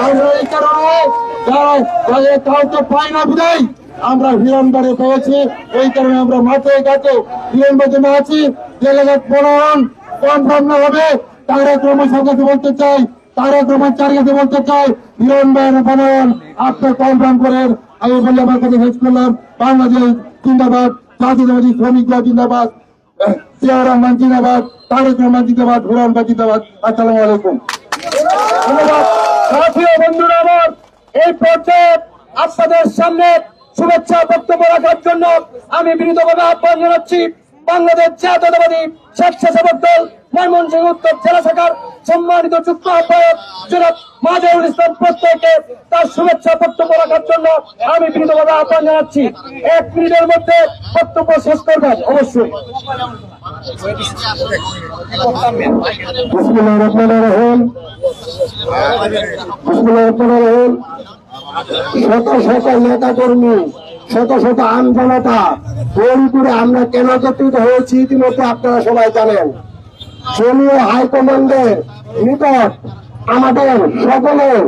আমরা এই কারণে কাউকে পাই না বিদায় আমরা হিরণ ভাইকে পেয়েছি। এই কারণে আমরা মাঠে ঘাটে হিরণ ভাইকে আছি। ডেলিগেট মনোনয়ন কনফার্ম না হবে, তারেক রহমান সরকারকে বলতে চাই, তারেক রহমান চারিকে বলতে চাই, হিরণ ভাইয়ের মনোনয়ন আপনি কনফার্ম করেন। আমি বলে আমার কাছে শেষ করলাম। বাংলাদেশ জিন্দাবাদ, জাতীয়তাবাদী শ্রমিক দল জিন্দাবাদ, জিয়াউর রহমান জিন্দাবাদ, তারেক রহমান জিন্দাবাদ, হিরণ ভাই জিন্দাবাদ। আসসালামু আলাইকুম। ধন্যবাদ। সাথী ও বন্ধুরা আমার, এই পর্যায়ে আপনাদের সামনে শুভেচ্ছা বক্তব্য রাখার জন্য আমি বিনীতভাবে আহ্বান জানাচ্ছি বাংলাদেশ জাতীয়তাবাদী স্বেচ্ছাসেবক দল ময়মনসিংহ উত্তর জেলা শাখার সম্মানিত যুগ্ম আহ্বায়ক জনাব মাজারুল ইসলাম প্রত্যয়কে তার শুভেচ্ছা বক্তব্য রাখার জন্য আমি বিনীতভাবে আহ্বান জানাচ্ছি। 1 মিনিটের মধ্যে বক্তব্য শেষ করবেন অবশ্যই। বিসমিল্লাহির রহমানির রহিম। শত নেতা কর্মী, শত আম জনতা গৌরীপুরে আমরা কেন একত্রিত হয়েছি ইতিমধ্যে আপনারা সবাই জানেন। দলীয় হাইকমান্ডের নিকট আমাদের সকলের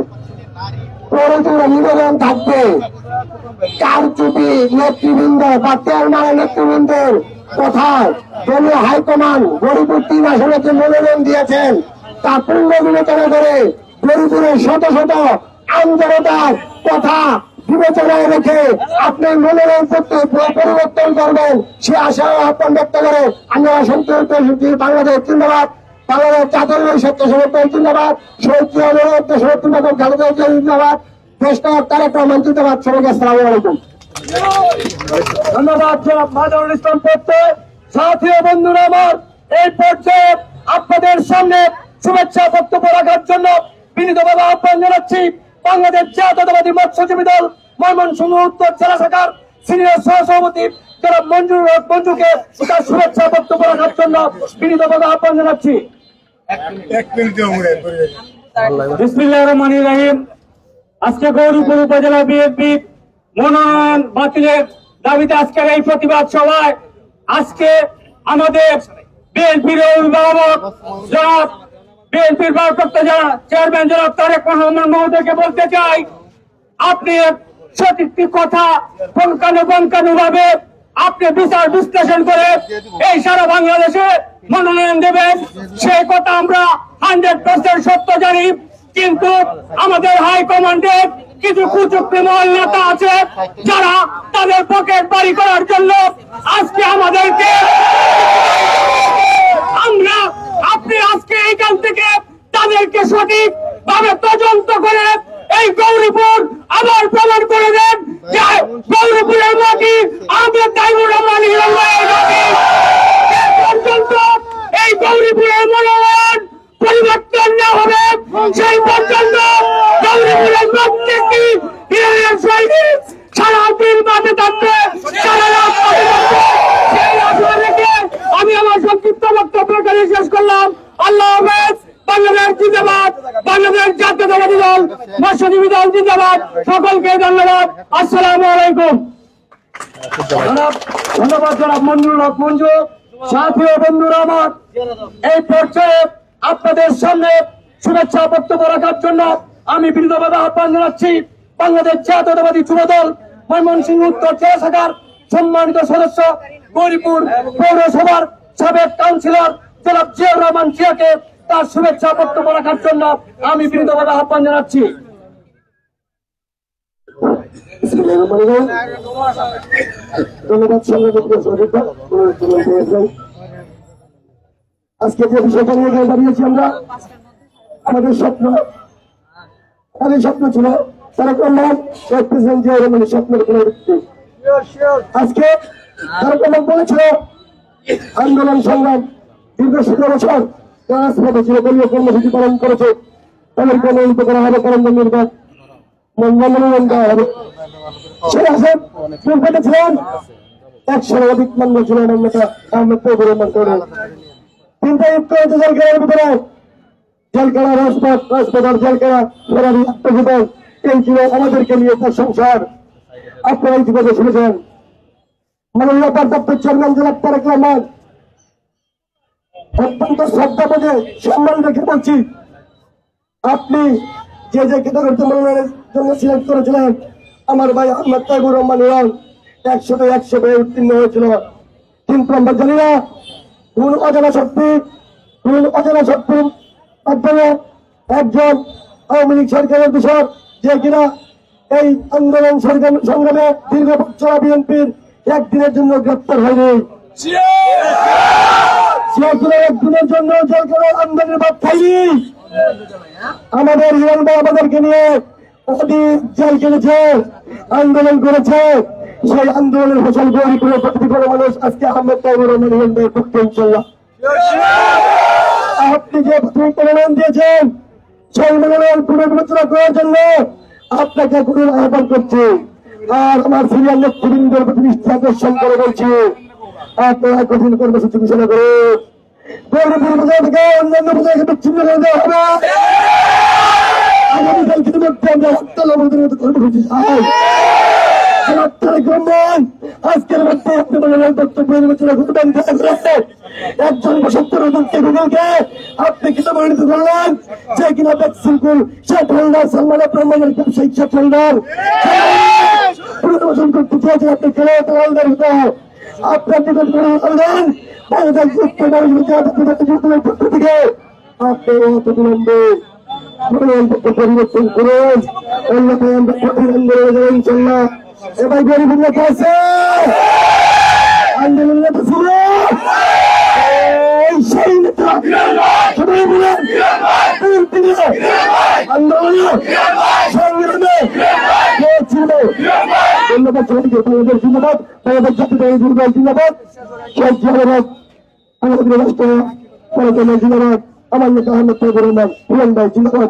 পরিচিত নিবেদন থাকবে, কারচুপি নেতৃবৃন্দ বা চেয়ারম্যান নেতৃবৃন্দের কথায় দলীয় হাইকমান্ড গৌরীপুর 3 আসনে যে মনোনয়ন দিয়েছেন তা পূর্ণ বিবেচনা করে গৌরীপুরের শত আম জনতার কথা বিবেচনায় রেখে আপনি মনোনয়ন পত্র পরিবর্তন করবেন সে আশা আহ্বান ব্যক্ত করে আমরা সন্তুষ্ট বাংলাদেশ জিন্দাবাদ, বাংলাদেশ জাতীয় স্বেচ্ছাসেবক দল জিন্দাবাদ, শহীদ খালেদা জিন্দাবাদ, দেশনায়ক তারেক রহমান জিন্দাবাদ। সবাইকে আসসালামু আলাইকুম। ধন্যবাদ জনাব মাজারুল ইসলাম প্রত্যয়। সাথী ও বন্ধুরা আমার, এই পর্যায়ে আপনাদের সামনে শুভেচ্ছা বক্তব্য রাখার জন্য বিনীতভাবে আহ্বান জানাচ্ছি বাংলাদেশ জাতীয়তাবাদী মৎস্যজীবী দল ময়মনসিংহ উত্তর জেলা শাখার সিনিয়র সহসভাপতি যারা মঞ্জুকে তার শুভেচ্ছা বক্তব্য রাখার জন্য বিনীতভাবে আহ্বান জানাচ্ছি। বিসমিল্লাহির রহমানির রহিম। আজকে গৌরীপুর উপজেলা বিএনপি মনোনয়ন বাতিলের দাবিতে আজকের এই প্রতিবাদ সভায় আজকে আমাদের বিএনপির অভিভাবক জনাব বিএনপির ভারপ্রাপ্ত চেয়ারম্যান জনাব তারেক রহমান মহোদয়কে বলতে চাই, আপনি সঠিক কথা পুঙ্খানুপুঙ্খানুভাবে আপনি বিচার বিশ্লেষণ করে এই সারা বাংলাদেশে মনোনয়ন দেবেন, সেই কথা আমরা 100% সত্য জানি। কিন্তু আমাদের হাইকমান্ডের কিছু কুচক্রী মহল নেতা আছে যারা তাদের পকেট বাড়ি করার জন্য আজকে আমাদেরকে আপনি আজকে এইখান থেকে তাদেরকে সঠিক ভাবে তদন্ত করে এই গৌরীপুর আবার প্রমাণ করে দেন যে গৌরীপুরের মাটি আমাদের তাইমুর রহমান হিরণ ভাইয়ের মাটি। পর্যন্ত এই গৌরীপুরের মনোনয়ন পরিবর্তন না হবে সেই পর্যন্ত গৌরীপুরের প্রত্যেকটি হিরণের সৈনিক সারা দিন মাঠে থাকবে, সারা রাত মাঠে থাকবে। সেই আশা রেখে আমি আমার সংক্ষিপ্ত বক্তব্য শেষ করলাম। আল্লাহ হাফেজ। বাংলাদেশ জিন্দাবাদ, বাংলাদেশ জাতীয়তাবাদী দল, মৎস্যজীবী দল জিন্দাবাদ। সকলকে ধন্যবাদ। আসসালামু আলাইকুম। ধন্যবাদ জনাব মঞ্জুর হক মঞ্জু। সাথী ও বন্ধুরা আমার, এই পর্যায়ে আপনাদের সামনে শুভেচ্ছা বক্তব্য রাখার জন্য আমি বিনীতভাবে আহ্বান জানাচ্ছি বাংলাদেশ জাতীয়তাবাদী যুব দল ময়মনসিংহ উত্তর জেলা শাখার সম্মানিত সদস্য গৌরীপুর পৌরসভার সাবেক কাউন্সিলর জনাব জিয়াউর রহমান জিয়াকে তার শুভেচ্ছা বক্তব্য রাখার জন্য আমি বিনীতভাবে আহ্বান জানাচ্ছি। আজকে যে বিষয়টা নিয়ে দাঁড়িয়েছি আমরা, আমাদের স্বপ্ন ছিল তারেক রহমান প্রেসিডেন্ট জিয়া রহমানের স্বপ্নের পুনরাবৃত্তি। আজকে তারেক রহমান বলেছিল আন্দোলন সংগ্রাম দীর্ঘ 17 বছর রাজপথে ছিল, দলীয় কর্মসূচি পালন করেছে, তাদেরকে মনোনীত করা হবে করন্দ নির্বাচন মনোনয়ন দেওয়া হবে। সেই আসেন ছিলেন 100 অধিক মানুষ ছিলেন নেতা আহমেদ তৈবুর রহমান করেন। তিনটা যুক্ত হয়েছে জেলখানার ভিতরে, জেলখানা রাজপথ আর জেলখানা ফেরারি আত্মগোপন, এই ছিল আমাদেরকে নিয়ে তার সংসার। আপনারা ইতিমধ্যে শুনেছেন মাননীয় ভারপ্রাপ্ত চেয়ারম্যান জনাব তারেক রহমান অত্যন্ত শ্রদ্ধাবোধে সম্মান রেখে বলছি, আপনি যে ক্যাটাগরিতে মনোনয়নের জন্য সিলেক্ট করেছিলেন আমার ভাই আহমেদ তৈবুর রহমান হিরণ 100-তে 100 পেয়ে উত্তীর্ণ হয়েছিল। কিন্তু আমরা জানি না কোন অজানা শক্তির মাধ্যমে একজন আওয়ামী লীগ সরকারের বিষয় যে কিনা এই আন্দোলন সংগ্রামে দীর্ঘ বছর বিএনপির একদিনের জন্য গ্রেপ্তার হয়নি, একদিনের জন্য জেলখানার আন্দোলনের ভাব খাইনি। আমাদের হিরণ ভাই আমাদেরকে নিয়ে জেল খেলেছে, আন্দোলন করেছে, সেই আন্দোলনের ফসল গৌরীপুরের প্রতিটি কোনো মানুষ আজকে আহমেদ তৈবুর রহমান হিরণ ভাইয়ের পক্ষে ইনশাল্লাহ। আপনি যে মনোনয়ন দিয়েছেন সেই মনোনয়ন পুনর্বিবেচনা করার জন্য আপনাকে কোনো আহ্বান করছি, আর আমার সিনিয়র নেতৃবৃন্দের প্রতি দৃষ্টি আকর্ষণ করে বলছি, আপনারা কঠিন কর্মসূচি ঘোষণা করুন। গৌরীপুর বাজার থেকে অন্যান্য বাজারকে বিচ্ছিন্ন করে দেওয়া হবে। আগামীকালকের মধ্যে আমরা হরতাল অবরোধের মতো কর্মসূচি চাই। আজকের মধ্যে আপনি মনোনয়ন বক্তব্য বিবেচনা করবেন। একজন 72 জনকে গুগলকে আপনি কিনা মনোনীত করলেন যে কিনা ভ্যাকসিনকুল শেখ হোল্ডার সালমান ব্রাহ্মণের ব্যবসায়িক শেখ হোল্ডার পুনর্বাসন করতে চেয়েছেন। আপনি কেন হোল্ডার হতে আপনার নিকট করলেন বাংলাদেশ পক্ষ থেকে আপনি অতবিলম্বে মনোনয়নপত্র পরিবর্তন করুন, অন্যথায় আমরা কঠিন আন্দোলনে যাবো ইনশাল্লাহ। এবার গরিব নেতা আছে, আন্দোলন নেতা ছিল সেই নেতা সবাই মিলে আন্দোলনে সংগ্রামে ছিল। ধন্যবাদ সবাইকে। বাংলাদেশ জিন্দাবাদ, বাংলাদেশ জাতীয়তাবাদী যুব দল জিন্দাবাদ, শেখ জিয়াবাদ, আমাদের রাষ্ট্র পরিচালনা জিন্দাবাদ, আমার নেতা আহমেদ তৈবুর রহমান হিরণ ভাই জিন্দাবাদ।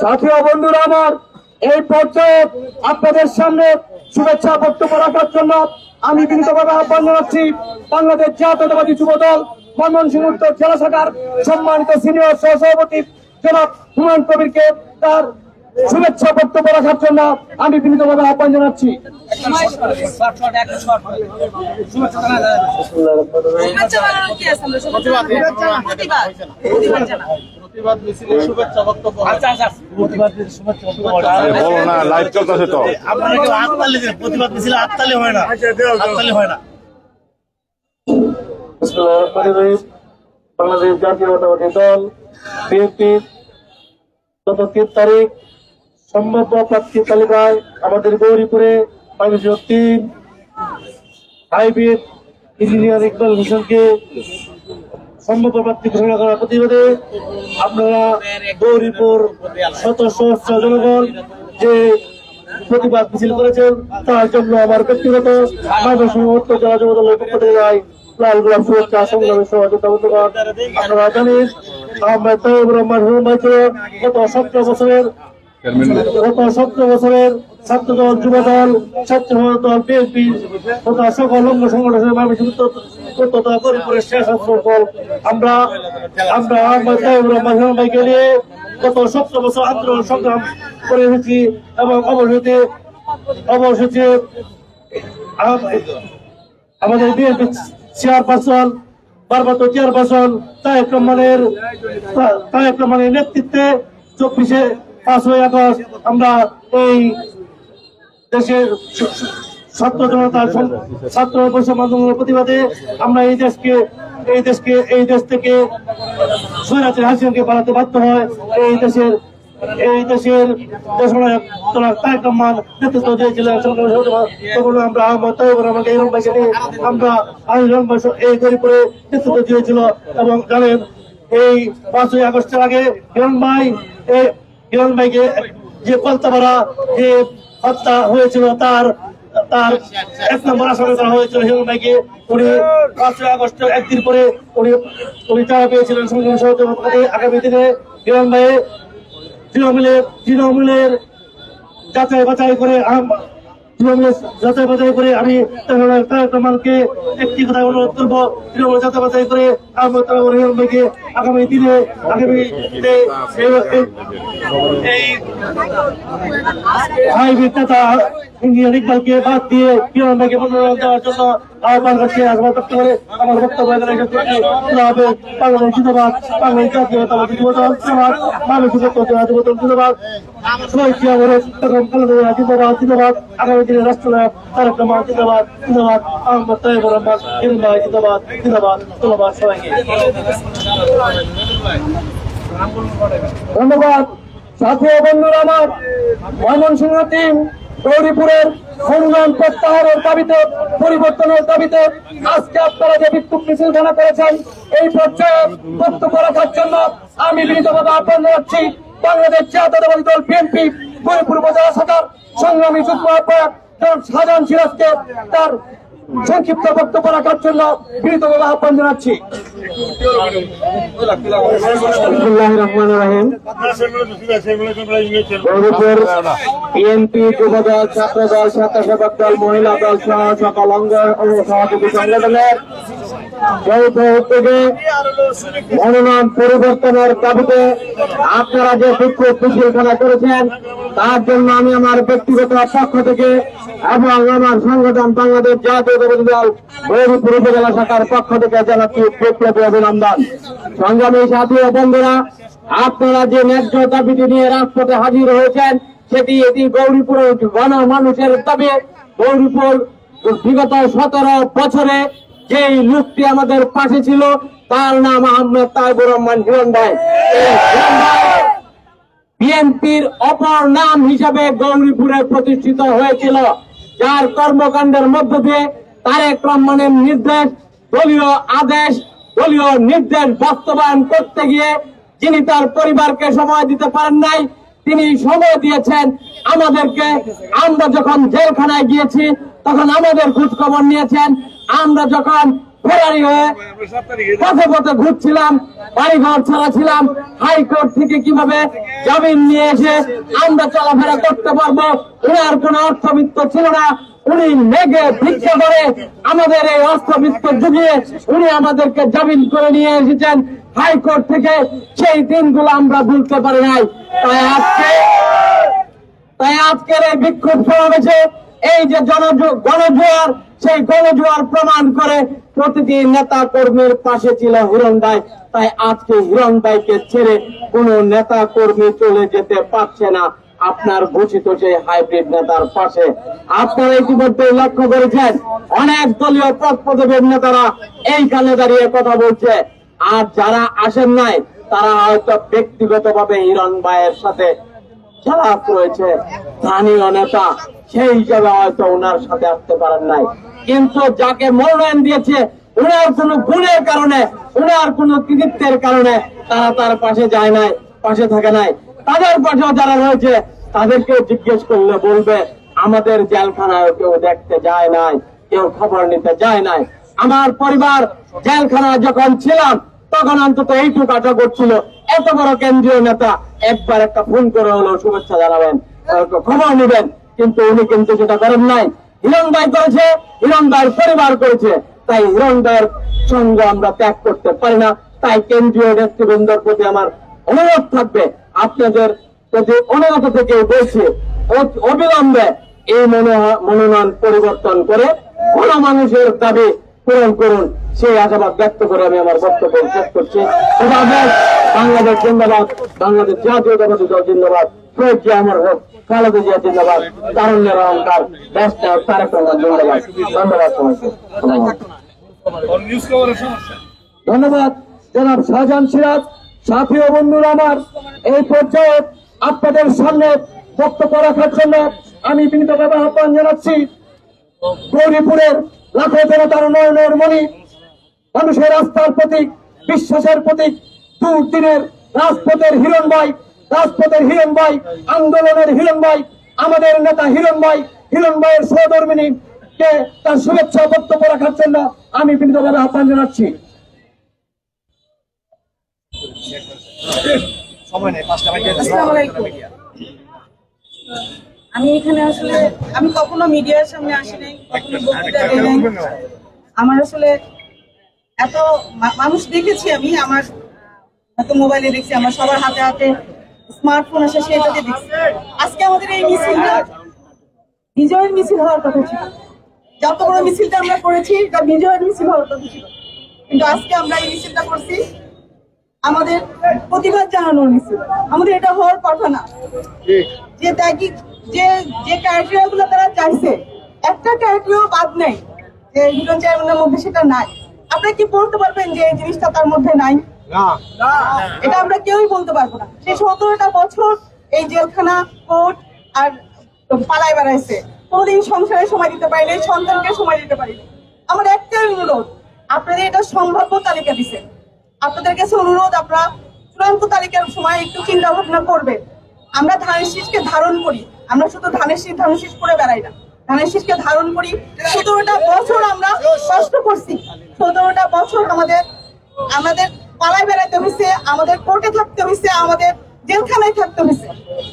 সাথী ও বন্ধুরা আমার, এই পর্যায়ে আপনাদের সামনে শুভেচ্ছা বক্তব্য রাখার জন্য আমি বিনীতভাবে আহ্বান জানাচ্ছি বাংলাদেশ জাতীয়তাবাদী যুবদল ময়মনসিংহ উত্তর জেলা শাখার সম্মানিত সিনিয়র সহসভাপতি জনাব হুমায়ুন কবিরকে তার শুভেচ্ছা বক্তব্য রাখার জন্য আমি বিনীতভাবে আহ্বান জানাচ্ছি। বলো না, লাইভ চলতেছে তো। প্রতিবাদ মিছিল হাততালি হয় না, হাততালি হয় না। বাংলাদেশ জাতীয়তাবাদী দল বিএনপির গত 3 তারিখ সম্ভাব্য প্রার্থী তালিকায় আমাদের গৌরীপুরে বাংলাদেশের 3 হাইব্রিড ইঞ্জিনিয়ার ইকবাল হোসেনকে সম্ভাব্য প্রার্থী ঘোষণা করার প্রতিবাদে আপনারা গৌরীপুর শত সহস্র জনগণ যে প্রতিবাদ মিছিল করেছেন তার জন্য আমার ব্যক্তিগত ময়মনসিংহ উত্তর জেলা যুবদলের পক্ষ থেকে লাল গোলাপ শুভেচ্ছা সংগ্রামী সহযোগিতা বন্ধুগণ। আপনারা জানেন আহমেদ তাইবুর রহমান গত 17 বছরের ছাত্রদল যুবদল ছাত্র দল বিএনপি তথা সকল অঙ্গ সংগঠনের ময়মনসিংহ উত্তর গৌরীপুরের শেষ সকল আমরা আহমেদ তাইবুর রহমান ভাইকে নিয়ে গত 17 বছর আন্দোলন সংগ্রাম করে এসেছি এবং অবশেষে আমাদের বিএনপি চেয়ারপারসন ভারপ্রাপ্ত চেয়ারপারসন তারেক রহমানের নেতৃত্বে 5ই আগস্ট আমরা এই দেশের ছাত্র জনতার ছাত্র বৈষম্য আন্দোলনের প্রতিবাদে আমরা এই দেশ থেকে স্বৈরাচারী হাসিনাকে পালাতে বাধ্য হয়। এই দেশের দেশনায়ক তারেক রহমান নেতৃত্ব দিয়েছিলেন। তখন আমরা আহমদ তাইবুর রহমানকে হিরণ ভাইকে নিয়ে আমরা হিরণ ভাই এই গরিপুরে নেতৃত্ব দিয়েছিল এবং জানেন এই 5ই আগস্টের আগে হিরণ ভাইকে যে কলতাপাড়া যে হত্যা হয়েছিল তার 1 নম্বর আসামি করা হয়েছিল হিরণ ভাইকে। উনি 5ই আগস্টের একদিন পরে উনি চারা পেয়েছিলেন সংগ্রামী সহযোগিতা। আগামী দিনে হিরণ ভাই তৃণমূলের যাচাই বাছাই করে আমি তারেক রহমানকে একটি কথা অনুরোধ করবো, তৃণমূল যাচাই বাছাই করে ভাইকে আগামী দিনে এই হাইব্রিড নেতা ইঞ্জিনিয়ার ইকবালকে বাদ দিয়ে হিরণ ভাইকে মনোনয়ন দেওয়ার জন্য আহ্বান করছে। আমার বক্তব্য বাংলাদেশ জিন্দাবাদ, বাংলাদেশ জাতীয়তাবাদী যুবদল জিন্দাবাদ, বাংলাদেশ যুবদল জিন্দাবাদ, জিন্দাবাদ, আগামী দিনে রাষ্ট্রনায়ক তারেক রহমান জিন্দাবাদ, জিন্দাবাদ, আহমদ তাইবুর রহমান হিরণ ভাই জিন্দাবাদ, জিন্দাবাদ, ধন্যবাদ সবাইকে। ধন্যবাদ সাথী বন্ধুরা। আমার ময়মনসিংহ টিম গৌরীপুরের মনোনয়ন প্রত্যাহারের দাবিতে পরিবর্তনের দাবিতে আজকে আপনারা যে বিক্ষোভ মিছিল ঘোষণা করেছেন এই পর্যায়ে বক্তব্য রাখার জন্য আমি বিনীতভাবে আহ্বান জানাচ্ছি বাংলাদেশ জাতীয়তাবাদী দল বিএনপি গৌরীপুর উপজেলা শাখার সংগ্রামী যুগ্ম আহ্বায়ক শাহজাহান সিরাজকে তার সংক্ষিপ্ত বক্তব্য রাখার জন্য বিনীতভাবে আহ্বান জানাচ্ছি। বিএনপি যুবদল ছাত্রদল স্বেচ্ছাসেবক দল মহিলা দল সহ সকল অঙ্গ ও সহযোগী সংগঠনের যৌথ উদ্যোগে মনোনয়ন পরিবর্তনের দাবিতে আপনারা যে বিক্ষোভ মিছিলখানা করেছেন তার জন্য আমি আমার ব্যক্তিগত পক্ষ থেকে এবং আমার সংগঠন বাংলাদেশ জাতীয়তাবাদী দল গৌরীপুর উপজেলা শাখার পক্ষ থেকে জানাচ্ছি বিপ্লবী অভিনন্দন। সংগ্রামী সাথী ও বন্ধুরা, আপনারা যে ন্যায্য দাবিটি নিয়ে রাজপথে হাজির হয়েছেন এটি গৌরীপুরের গণমানুষের দাবি। গৌরীপুর বিগত 17 বছরে যেই লোকটি আমাদের পাশে ছিল তার নাম আহমেদ তাইবুর রহমান হিরণ ভাই। বিএনপির অপর নাম হিসাবে গৌরীপুরে প্রতিষ্ঠিত হয়েছিল, যার কর্মকাণ্ডের মধ্য দিয়ে তারেক রহমানের নির্দেশ, দলীয় আদেশ, দলীয় নির্দেশ বাস্তবায়ন করতে গিয়ে যিনি তার পরিবারকে সময় দিতে পারেন নাই তিনি সময় দিয়েছেন আমাদেরকে। আমরা যখন জেলখানায় গিয়েছি তখন আমাদের খোঁজ খবর নিয়েছেন। আমরা যখন ফেরারি হয়ে পথে পথে ঘুরছিলাম, বাড়িঘর ছাড়া ছিলাম, হাইকোর্ট থেকে কিভাবে জামিন নিয়ে এসে আমরা চলাফেরা করতে পারবো, ওনার কোনো অর্থবিত্ত ছিল না। উনি মেঘে ভিক্ষা করে আমাদের এই অর্থবিত্ত যুগে উনি আমাদেরকে জামিন করে নিয়ে এসেছেন হাইকোর্ট থেকে। সেই দিনগুলো আমরা ভুলতে পারি নাই। তাই আজকের এই বিক্ষোভ সমাবেশে এই যে গণজোয়ার, সেই গণজোয়ার প্রমাণ করে প্রতিটি নেতা কর্মীর পাশে ছিল হিরণ ভাই। তাই আজকে হিরণ ভাইকে ছেড়ে কোন নেতা কর্মী চলে যেতে পারছে না আপনার ঘোষিত সেই হাইব্রিড নেতার পাশে। আপনারা ইতিমধ্যে লক্ষ্য করেছেন অনেক দলীয় পদ পদবীর নেতারা এইখানে দাঁড়িয়ে কথা বলছে, আর যারা আসেন নাই তারা হয়তো ব্যক্তিগতভাবে হিরণ ভাইয়ের সাথে খেলাপ রয়েছে, স্থানীয় নেতা সেই হিসাবে হয়তো ওনার সাথে আসতে পারেন নাই। কিন্তু যাকে মনোনয়ন দিয়েছে ওনার কোন গুণের কারণে, ওনার কোন কৃতিত্বের কারণে তারা তার পাশে যায় নাই, পাশে থাকে নাই। তাদের পাশেও যারা রয়েছে তাদেরকেও জিজ্ঞেস করলে বলবে আমাদের জেলখানায় কেউ দেখতে যায় নাই, কেউ খবর নিতে যায় নাই। আমার পরিবার জেলখানায় যখন ছিলাম তখন অন্তত এইটুকু আশা করছিল এত বড় কেন্দ্রীয় নেতা একবার একটা ফোন করে হলো শুভেচ্ছা জানাবেন, খবর নেবেন, কিন্তু উনি কিন্তু সেটা করেন নাই। হিরণ ভাই করেছে, হিরণ ভাইয়ের পরিবার করেছে। তাই হিরণ ভাইয়ের সঙ্গ আমরা ত্যাগ করতে পারি না। তাই কেন্দ্রীয় নেতৃবৃন্দের প্রতি আমার অনুরোধ থাকবে, আপনাদের প্রতি অনুরোধ থেকে বলছি অবিলম্বে এই মনোনয়ন পরিবর্তন করে গণমানুষের দাবি পূরণ করুন, সেই আশাবাদ ব্যক্ত করে আমি আমার বক্তব্য শেষ করছি। বাংলাদেশ জিন্দাবাদ, বাংলাদেশ জাতীয়তাবাদী দল জিন্দাবাদ, শহীদ জিয়া অমর হোক, খালেদা জিয়া জিন্দাবাদ, তারুণ্যের অহংকার, দেশটা তারেক রহমান জিন্দাবাদ। ধন্যবাদ সবাইকে। ধন্যবাদ জনাব শাহজাহান সিরাজ। সাথী ও বন্ধুরা আমার, এই পর্যায়ে আপনাদের সামনে বক্তব্য রাখার জন্য আমি বিনীতভাবে আহ্বান জানাচ্ছি গৌরীপুরের লাখো জনতার নয়নের মণি, মানুষের আস্থার প্রতীক, বিশ্বাসের প্রতীক, দুর্দিনের রাজপথের হিরণ ভাই, রাজপথের হিরণ ভাই, আন্দোলনের হিরণ ভাই, আমাদের নেতা হিরণ ভাই, হিরণ ভাইয়ের সহধর্মিনী কে তার শুভেচ্ছা বক্তব্য রাখার জন্য আমি বিনীতভাবে আহ্বান জানাচ্ছি। আসসালামু আলাইকুম। আমি এখানে আসলে আমি কখনো মিডিয়ার সামনে আসি নাই, কখনো বক্তৃতা দিই নাই। আমার আসলে এত মানুষ দেখেছি, আমি আমার এত মোবাইলে দেখছি, আমার সবার হাতে হাতে স্মার্টফোন আছে, সেটাতে দেখছি। আজকে আমাদের এই মিছিলটা বিজয়ের মিছিল হওয়ার কথা ছিল। যত বড় মিছিলটা আমরা করেছি এটা বিজয়ের মিছিল হওয়ার কথা ছিল, কিন্তু আজকে আমরা এই মিছিলটা করছি আমাদের প্রতিবাদ জানানোর মিছিল। আমাদের এটা হওয়ার কথা না। যে ত্যাগী যে ক্রাইটেরিয়া গুলো তারা চাইছে, একটা ক্রাইটেরিয়া বাদ নেই যে হিরণ চেয়ারম্যানের মধ্যে, সেটা নাই। আপনারা কি বলতে পারবেন যে এই জিনিসটা তার মধ্যে নাই? এটা আমরা কেউই বলতে পারবো না। সে 17টা বছর এই জেলখানা, কোর্ট আর পালায় বেড়াইছে, কোনদিন সংসারে সময় দিতে পারিনি, সন্তানকে সময় দিতে পারিনি। আমার একটাই অনুরোধ, আপনাদের এটা সম্ভাব্য তালিকা দিছে, আপনাদের কাছে অনুরোধ আপনারা চূড়ান্ত তালিকার সময় একটু চিন্তা ভাবনা করবেন। আমরা ধানের শীষকে ধারণ করি, আমরা শুধু ধানের শীষ করে বেড়াই না, ধানের শীষকে ধারণ করি। 17টা বছর আমরা কষ্ট করছি, 17টা বছর আমাদের পালায় বেড়াইতে হয়েছে, আমাদের কোর্টে থাকতে হয়েছে, আমাদের জেলখানায় থাকতে হয়েছে।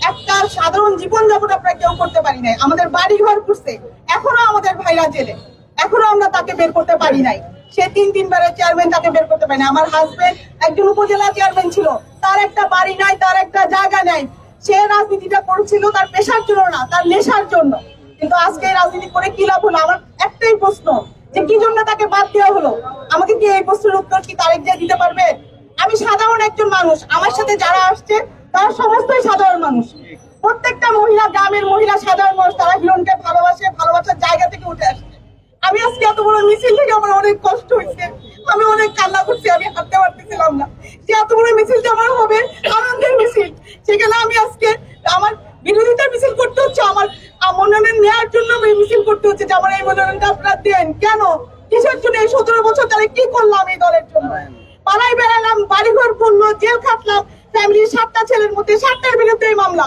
একটা সাধারণ জীবনযাপন আমরা কেউ করতে পারি নাই। আমাদের বাড়ি ঘর করছে, এখনো আমাদের ভাইরা জেলে, এখনো আমরা তাকে বের করতে পারি নাই। সে 3-3বারের চেয়ারম্যান, তাকে বের করতে পারি না। আমার হাজবেন্ড একজন উপজেলা চেয়ারম্যান ছিল, তার একটা বাড়ি নাই, তার একটা জায়গা নাই। সে রাজনীতিটা করছিল তার পেশার জন্য না, তার নেশার জন্য। কিন্তু আজকে রাজনীতি করে কি লাভ হলো? আমার একটাই প্রশ্ন, যে কি জন্য তাকে বাদ দেওয়া হলো? আমাকে কি এই প্রশ্নের উত্তর কি তারেক জিয়া দিতে পারবে? আমি সাধারণ একজন মানুষ, আমার সাথে যারা আসছে তারা সমস্তই সাধারণ মানুষ। প্রত্যেকটা মহিলা, গ্রামের মহিলা, সাধারণ মানুষ, তারা হিরণকে ভালোবাসে, ভালোবাসার জায়গা থেকে উঠে আসছে। আমি আজকে এত বড় মিছিল থেকে আমার অনেক কষ্ট হয়েছে, আমি অনেক কান্না করছি, আমি হাঁটতে পারতেছিলাম না। যে এত বড় মিছিলটা আমার হবে আনন্দের মিছিল, সেখানে আমি আজকে আমার বিরোধিতার মিছিল করতে হচ্ছে, আমার মনোনয়ন নেওয়ার জন্য মিছিল করতে হচ্ছে যে আমার এই মনোনয়নটা আপনারা দেন। কেন, কিসের জন্য? এই 17 বছর ধরে কি করলাম এই দলের জন্য? পালাই বেড়ালাম, বাড়িঘর পড়লো, জেল খাটলাম, ফ্যামিলির 7টা ছেলের মধ্যে 7টার বিরুদ্ধে মামলা।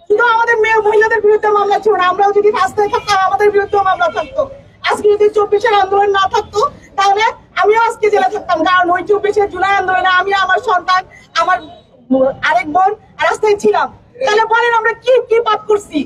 শুধু আমাদের মেয়ে মহিলাদের বিরুদ্ধে মামলা ছিল না, আমরাও যদি রাস্তায় থাকতাম আমাদের বিরুদ্ধেও মামলা থাকতো। আজকে যদি 24-এর আন্দোলন না থাকতো তাহলে আমিও আজকে জেলে থাকতাম, কারণ ওই 24শে জুলাই আন্দোলনে আমি, আমার সন্তান, আমার আরেক বোন রাস্তায় ছিলাম। তাহলে বলেন আমরা কি কি পাপ করছি?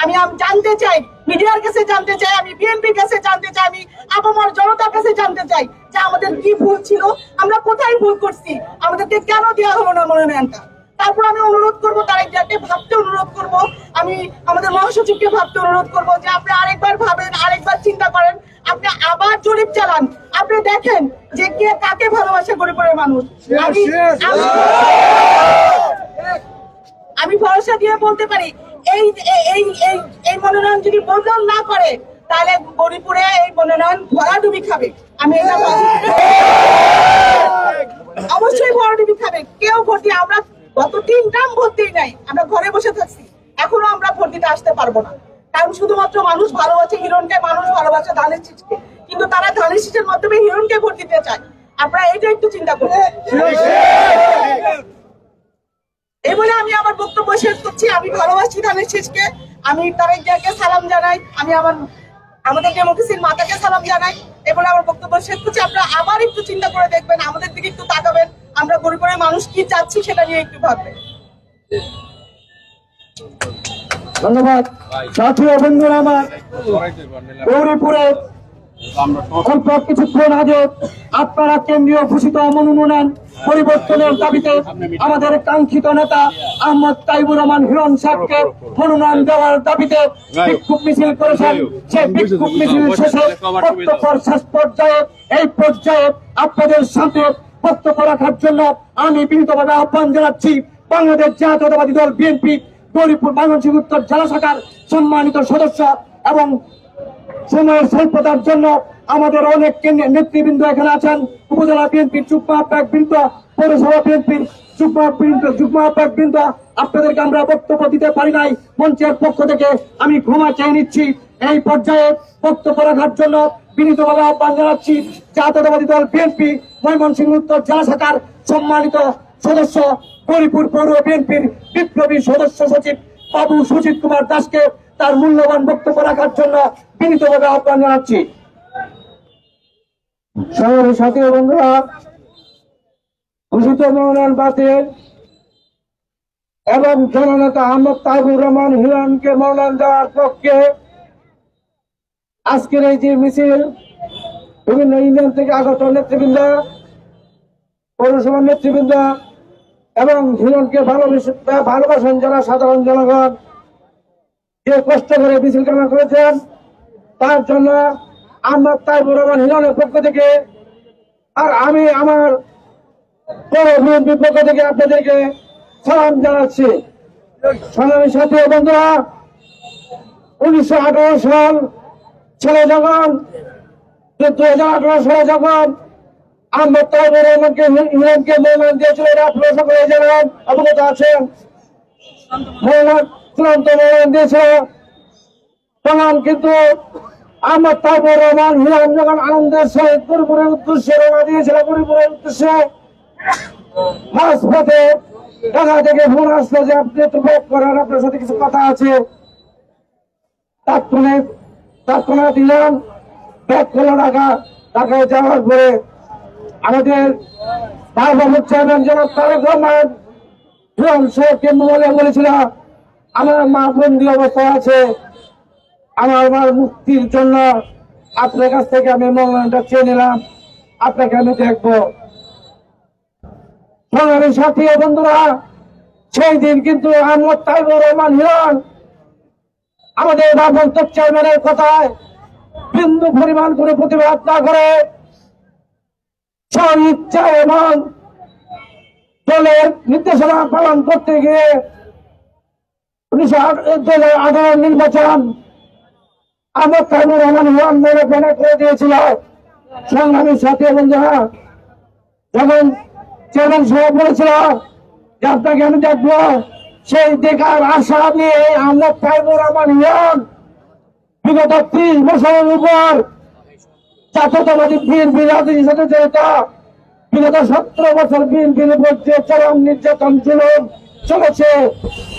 আমি জানতে চাই, মিডিয়ার কাছে জানতে চাই, আমি বিএনপির কাছে জানতে চাই, আমি আপামর জনতার কাছে জানতে চাই যে আমাদের কি ভুল ছিল, আমরা কোথায় ভুল করছি, আমাদেরকে কেন দেওয়া হলো না মনোনয়নটা। তারপর আমি অনুরোধ করবো তারেক জিয়াকে ভাবতে অনুরোধ করব, আমি আমাদের মহাসচিবকে ভাবতে অনুরোধ করব যে আপনি আরেকবার ভাবেন, আরেকবার চিন্তা করেন, আপনি আবার জরিপ চালান, আপনি দেখেন যে কে কাকে ভালোবাসে গরিবের মানুষ। আমি ভরসা দিয়ে বলতে পারি এই এই এই এই মনোনয়ন যদি বদল না করে তাহলে গরিপুরে এই মনোনয়ন ভরাডুবি খাবে। আমি এটা বলি, অবশ্যই ভরাডুবি খাবে। কেউ ভোট দিয়ে, আমরা গত 3 টার্ম ভোট দিই নাই, আমরা ঘরে বসে থাকছি, এখনো আমরা ভোট দিতে আসতে পারবো না। কারণ শুধুমাত্র মানুষ ভালোবাসে হিরণকে, মানুষ ভালোবাসে ধানের শীষকে, কিন্তু তারা ধানের শীষের মাধ্যমে হিরণকে ভোট দিতে চায়। আপনারা এটা একটু চিন্তা করুন। এই বলে আমি আমার বক্তব্য শেষ করছি। আমি ভালোবাসি ধানের শীষকে, আমি তারেক জিয়াকে সালাম জানাই, আমি আমাদের ডেমোক্রেসির মাতাকে সালাম জানাই। এই বলে আমার বক্তব্য শেষ করছি। আপনারা আবার একটু চিন্তা করে দেখবেন, আমাদের দিকে একটু তাকাবেন, আমরা গরিবের মানুষ কি চাচ্ছি সেটা নিয়ে একটু ভাববেন। ধন্যবাদ। সাথী ও বন্ধুরা আমার, গৌরীপুরে অল্প কিছুক্ষণ আগে আপনারা কেন্দ্রীয় ঘোষিত মনোনয়ন পরিবর্তনের দাবিতে আমাদের কাঙ্ক্ষিত নেতা আহমদ তাইবুর রহমান হিরণ সাহেবকে মনোনয়ন দেওয়ার দাবিতে বিক্ষোভ মিছিল করেছেন। সেই বিক্ষোভ মিছিল শেষে বক্তব্যের শেষ পর্যায়ে এই পর্যায়ে আপনাদের সাথে বক্তব্য রাখার জন্য আমি বিনীতভাবে আহ্বান জানাচ্ছি বাংলাদেশ জাতীয়তাবাদী দল বিএনপি গৌরীপুর ময়মনসিংহ উত্তর জেলা শাখার সম্মানিত সদস্য এবং সময়ের স্বল্পতার জন্য আমাদের অনেক নেতৃবৃন্দ এখানে আছেন। উপজেলা বিএনপির যুগ্ম আহ্বায়ক বৃন্দ, পৌরসভা বিএনপির যুগ্ম আহ্বায়ক বৃন্দ, আপনাদেরকে আমরা বক্তব্য দিতে পারি নাই, মঞ্চের পক্ষ থেকে আমি ক্ষমা চেয়ে নিচ্ছি। এই পর্যায়ে বক্তব্য রাখার জন্য বিনীতভাবে আহ্বান জানাচ্ছি জাতীয়তাবাদী দল বিএনপি ময়মনসিংহ উত্তর জেলা শাখার সম্মানিত সদস্য, গৌরীপুর পৌর বিএনপির বিপ্লবী সদস্য সচিব বাবু সুজিত কুমার দাসকে তার মূল্যবান বক্তব্য রাখার জন্য বিনীতভাবে আহ্বান জানাচ্ছি। সঙ্গে সাথী বন্ধুরা, ঘোষিত মনোনয়ন বাতিল এবং জননেতা আহমদ তাইবুর রহমান হিরণকে মনোনয়ন দেওয়ার পক্ষে আজকের এই যে মিছিল, বিভিন্ন ইউনিয়ন থেকে আগত নেতৃবৃন্দ, পৌরসভার নেতৃবৃন্দ এবং হিরণকে ভালোবাসেন যারা সাধারণ জনগণ যে কষ্ট করে মিছিল কামনা করেছেন, তার জন্য আহমদ তাইবুর রহমান হিরণের পক্ষ থেকে আর আমি আমার পৌর বিএনপির পক্ষ থেকে আপনাদেরকে সালাম জানাচ্ছি। সংগ্রামী সাথী বন্ধুরা, 1918 সাল ছেলে যখন 2018 সালে যখন আহমদ তাইবুর রহমানকে হিরণকে মনোনয়ন দিয়েছিল, এটা আপনারা সকলে জানেন, অবগত আছেন। চূড়ান্ত মনোনয়ন দিয়েছিল তখন কিন্তু আহমদ তাইবুর রহমান হিরণ যখন আনন্দের সহিত গরিপুরের উদ্দেশ্যে রওনা দিয়েছিল, গরিপুরের উদ্দেশ্যে মাঝপথে ঢাকা থেকে ফোন আসলো যে আপনি একটু ব্যাক করেন, আপনার সাথে কিছু কথা আছে। তাৎক্ষণিক দিলেন, ব্যাক করলো ঢাকায় যাওয়ার পরে আমাদের ভারপ্রাপ্ত চেয়ারম্যান জনাব তারেক রহমান হিরণ সাহেবকে মোবাইলে বলেছিল আমার মা বন্দি অবস্থায় আছে, আমার মার মুক্তির জন্য আপনার কাছ থেকে আমি মনোনয়নটা চেয়ে নিলাম, আপনাকে আমি দেখবো। সংগ্রামী সাথী বন্ধুরা, সেই দিন কিন্তু আহমদ তাইবুর রহমান হিরণ আমাদের ভারপ্রাপ্ত চেয়ারম্যানের কথায় বিন্দু পরিমাণ করে প্রতিবাদ না করে স্ব-ইচ্ছা এবং দলের নির্দেশনা পালন করতে গিয়ে 2018 নির্বাচন আহমদ তাইবুর রহমান হিরণ মেরে ফেলে করে দিয়েছিল। সংগ্রামী সাথী বন্ধুরা, যখন চেয়ারম্যান সাহেব বলেছিল যে আপনাকে আমি দেখবো, সেই দেখার আশা নিয়ে আহমদ তাইবুর রহমান হিরণ বিগত 30 বছরের উপর জাতীয়তাবাদী বিএনপির রাজনীতির সাথে জড়িত, বিগত 17 বছর বিএনপির উপর যে চরম নির্যাতন জুলুম চলেছে,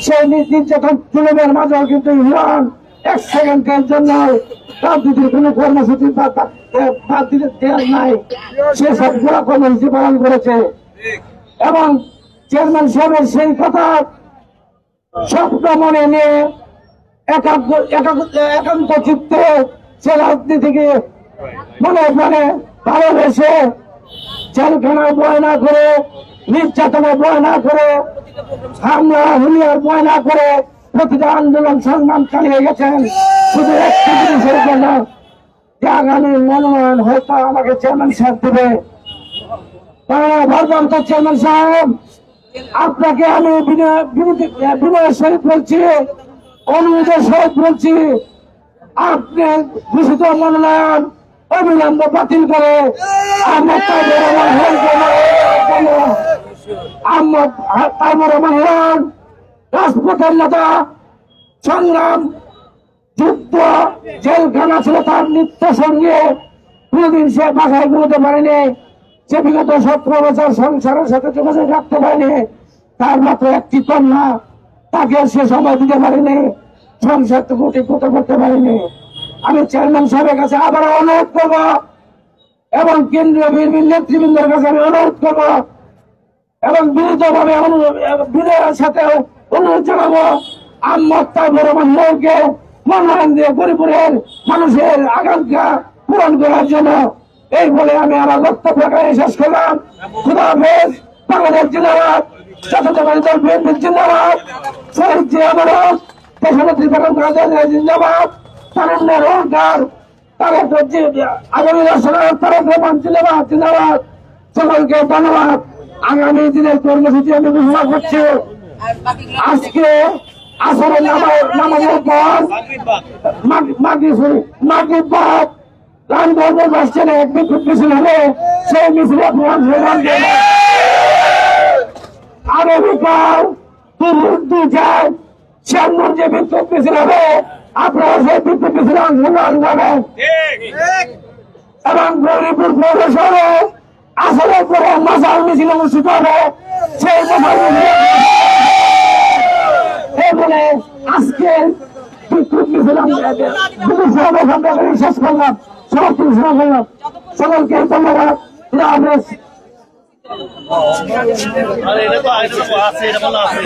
সেই নির্যাতন জুলুমের মাঝেও কিন্তু হিরণ 1 সেকেন্ডের জন্য রাজনীতির কোন কর্মসূচি বাদ দিতে দেওয়ার নাই, সে সবগুলো কর্মসূচি পালন করেছে। এবং চেয়ারম্যান সাহেবের সেই কথা স্বপ্ন মনে নিয়ে একান্ত চিত্তে সে রাজনীতিকে মনে প্রাণে ভালোবেসে জেলখানায় বয় না করে, নির্যাতনে বয় না করে, হামলা হুলিয়ার বয় না করে প্রতিটা আন্দোলন সংগ্রাম চালিয়ে গেছেন শুধু একটি জিনিসের জন্য, যে আগামী মনোনয়ন হয়তো আমাকে চেয়ারম্যান সাহেব দেবে। ভারপ্রাপ্ত চেয়ারম্যান সাহেব, আপনাকে আমি বিনয়ের সহিত বলছি, অনুরোধের সহিত বলছি, আপনি ঘোষিত মনোনয়ন অবিলম্বে বাতিল করে রাজপথের নেতা সংগ্রাম যুদ্ধ জেলখানা ছিল তার নিত্য সঙ্গে, কোনদিন সে বাসায় ঘুমোতে পারেনি, সে বিগত 17 বছর সংসারের সাথে যোগাযোগ রাখতে পারেনি, তার মাত্র একটি কন্যা, তাকে সে সময় দিতে পারেনি, সংসার তো ঠিক করতে পারেনি। আমি চেয়ারম্যান সাহেবের কাছে আবার অনুরোধ করব এবং কেন্দ্রীয় বিএনপির নেতৃবৃন্দের কাছে আমি অনুরোধ করব এবং বিনীতভাবে বিনয়ের সাথে অনুরোধ জানাবো, আহমদ তাইবুর রহমান নূরকে মনোনয়ন দিয়ে গরিপুরের মানুষের আকাঙ্ক্ষা পূরণ করার জন্য। এই বলে আমি আমার বক্তব্য শেষ করলাম। খুদা হাফেজ। বাংলাদেশ জিন্দাবাদ, জাতীয়তাবাদী দল বিএনপি জিন্দাবাদ, শহীদ জিয়া মরণ, দেশনেত্রী বেগম খালেদা জিয়া জিন্দাবাদ, তারুণ্যের অহংকার আগামী তারেক রহমান জিন্দাবাদ জিন্দাবাদ। সকলকে ধন্যবাদ। আগামী দিনের কর্মসূচি আমি ঘোষণা করছি। আজকে আসরের নামাজের পর মাগরিব বাদ রামগঞ্জ বাস স্ট্যান্ডে এক বিক্ষোভ মিছিল হবে। সেই মিছিলে আগামীকাল দুপুর 2টায় শ্যামগঞ্জে বিক্ষোভ মিছিল হবে। আপনারা সেই বিক্ষোভ মিছিলে অংশগ্রহণ করবেন এবং গৌরীপুর পৌরসভায় আসরের পরে মশাল মিছিল অনুষ্ঠিত হবে। সেই মশাল বলে আজকে বিক্ষোভ মিছিল শেষ করলাম, সমাপ্তি ঘোষণা করলাম। সকলকে ধন্যবাদ। এটা তো আছে, এটা বলা আছে।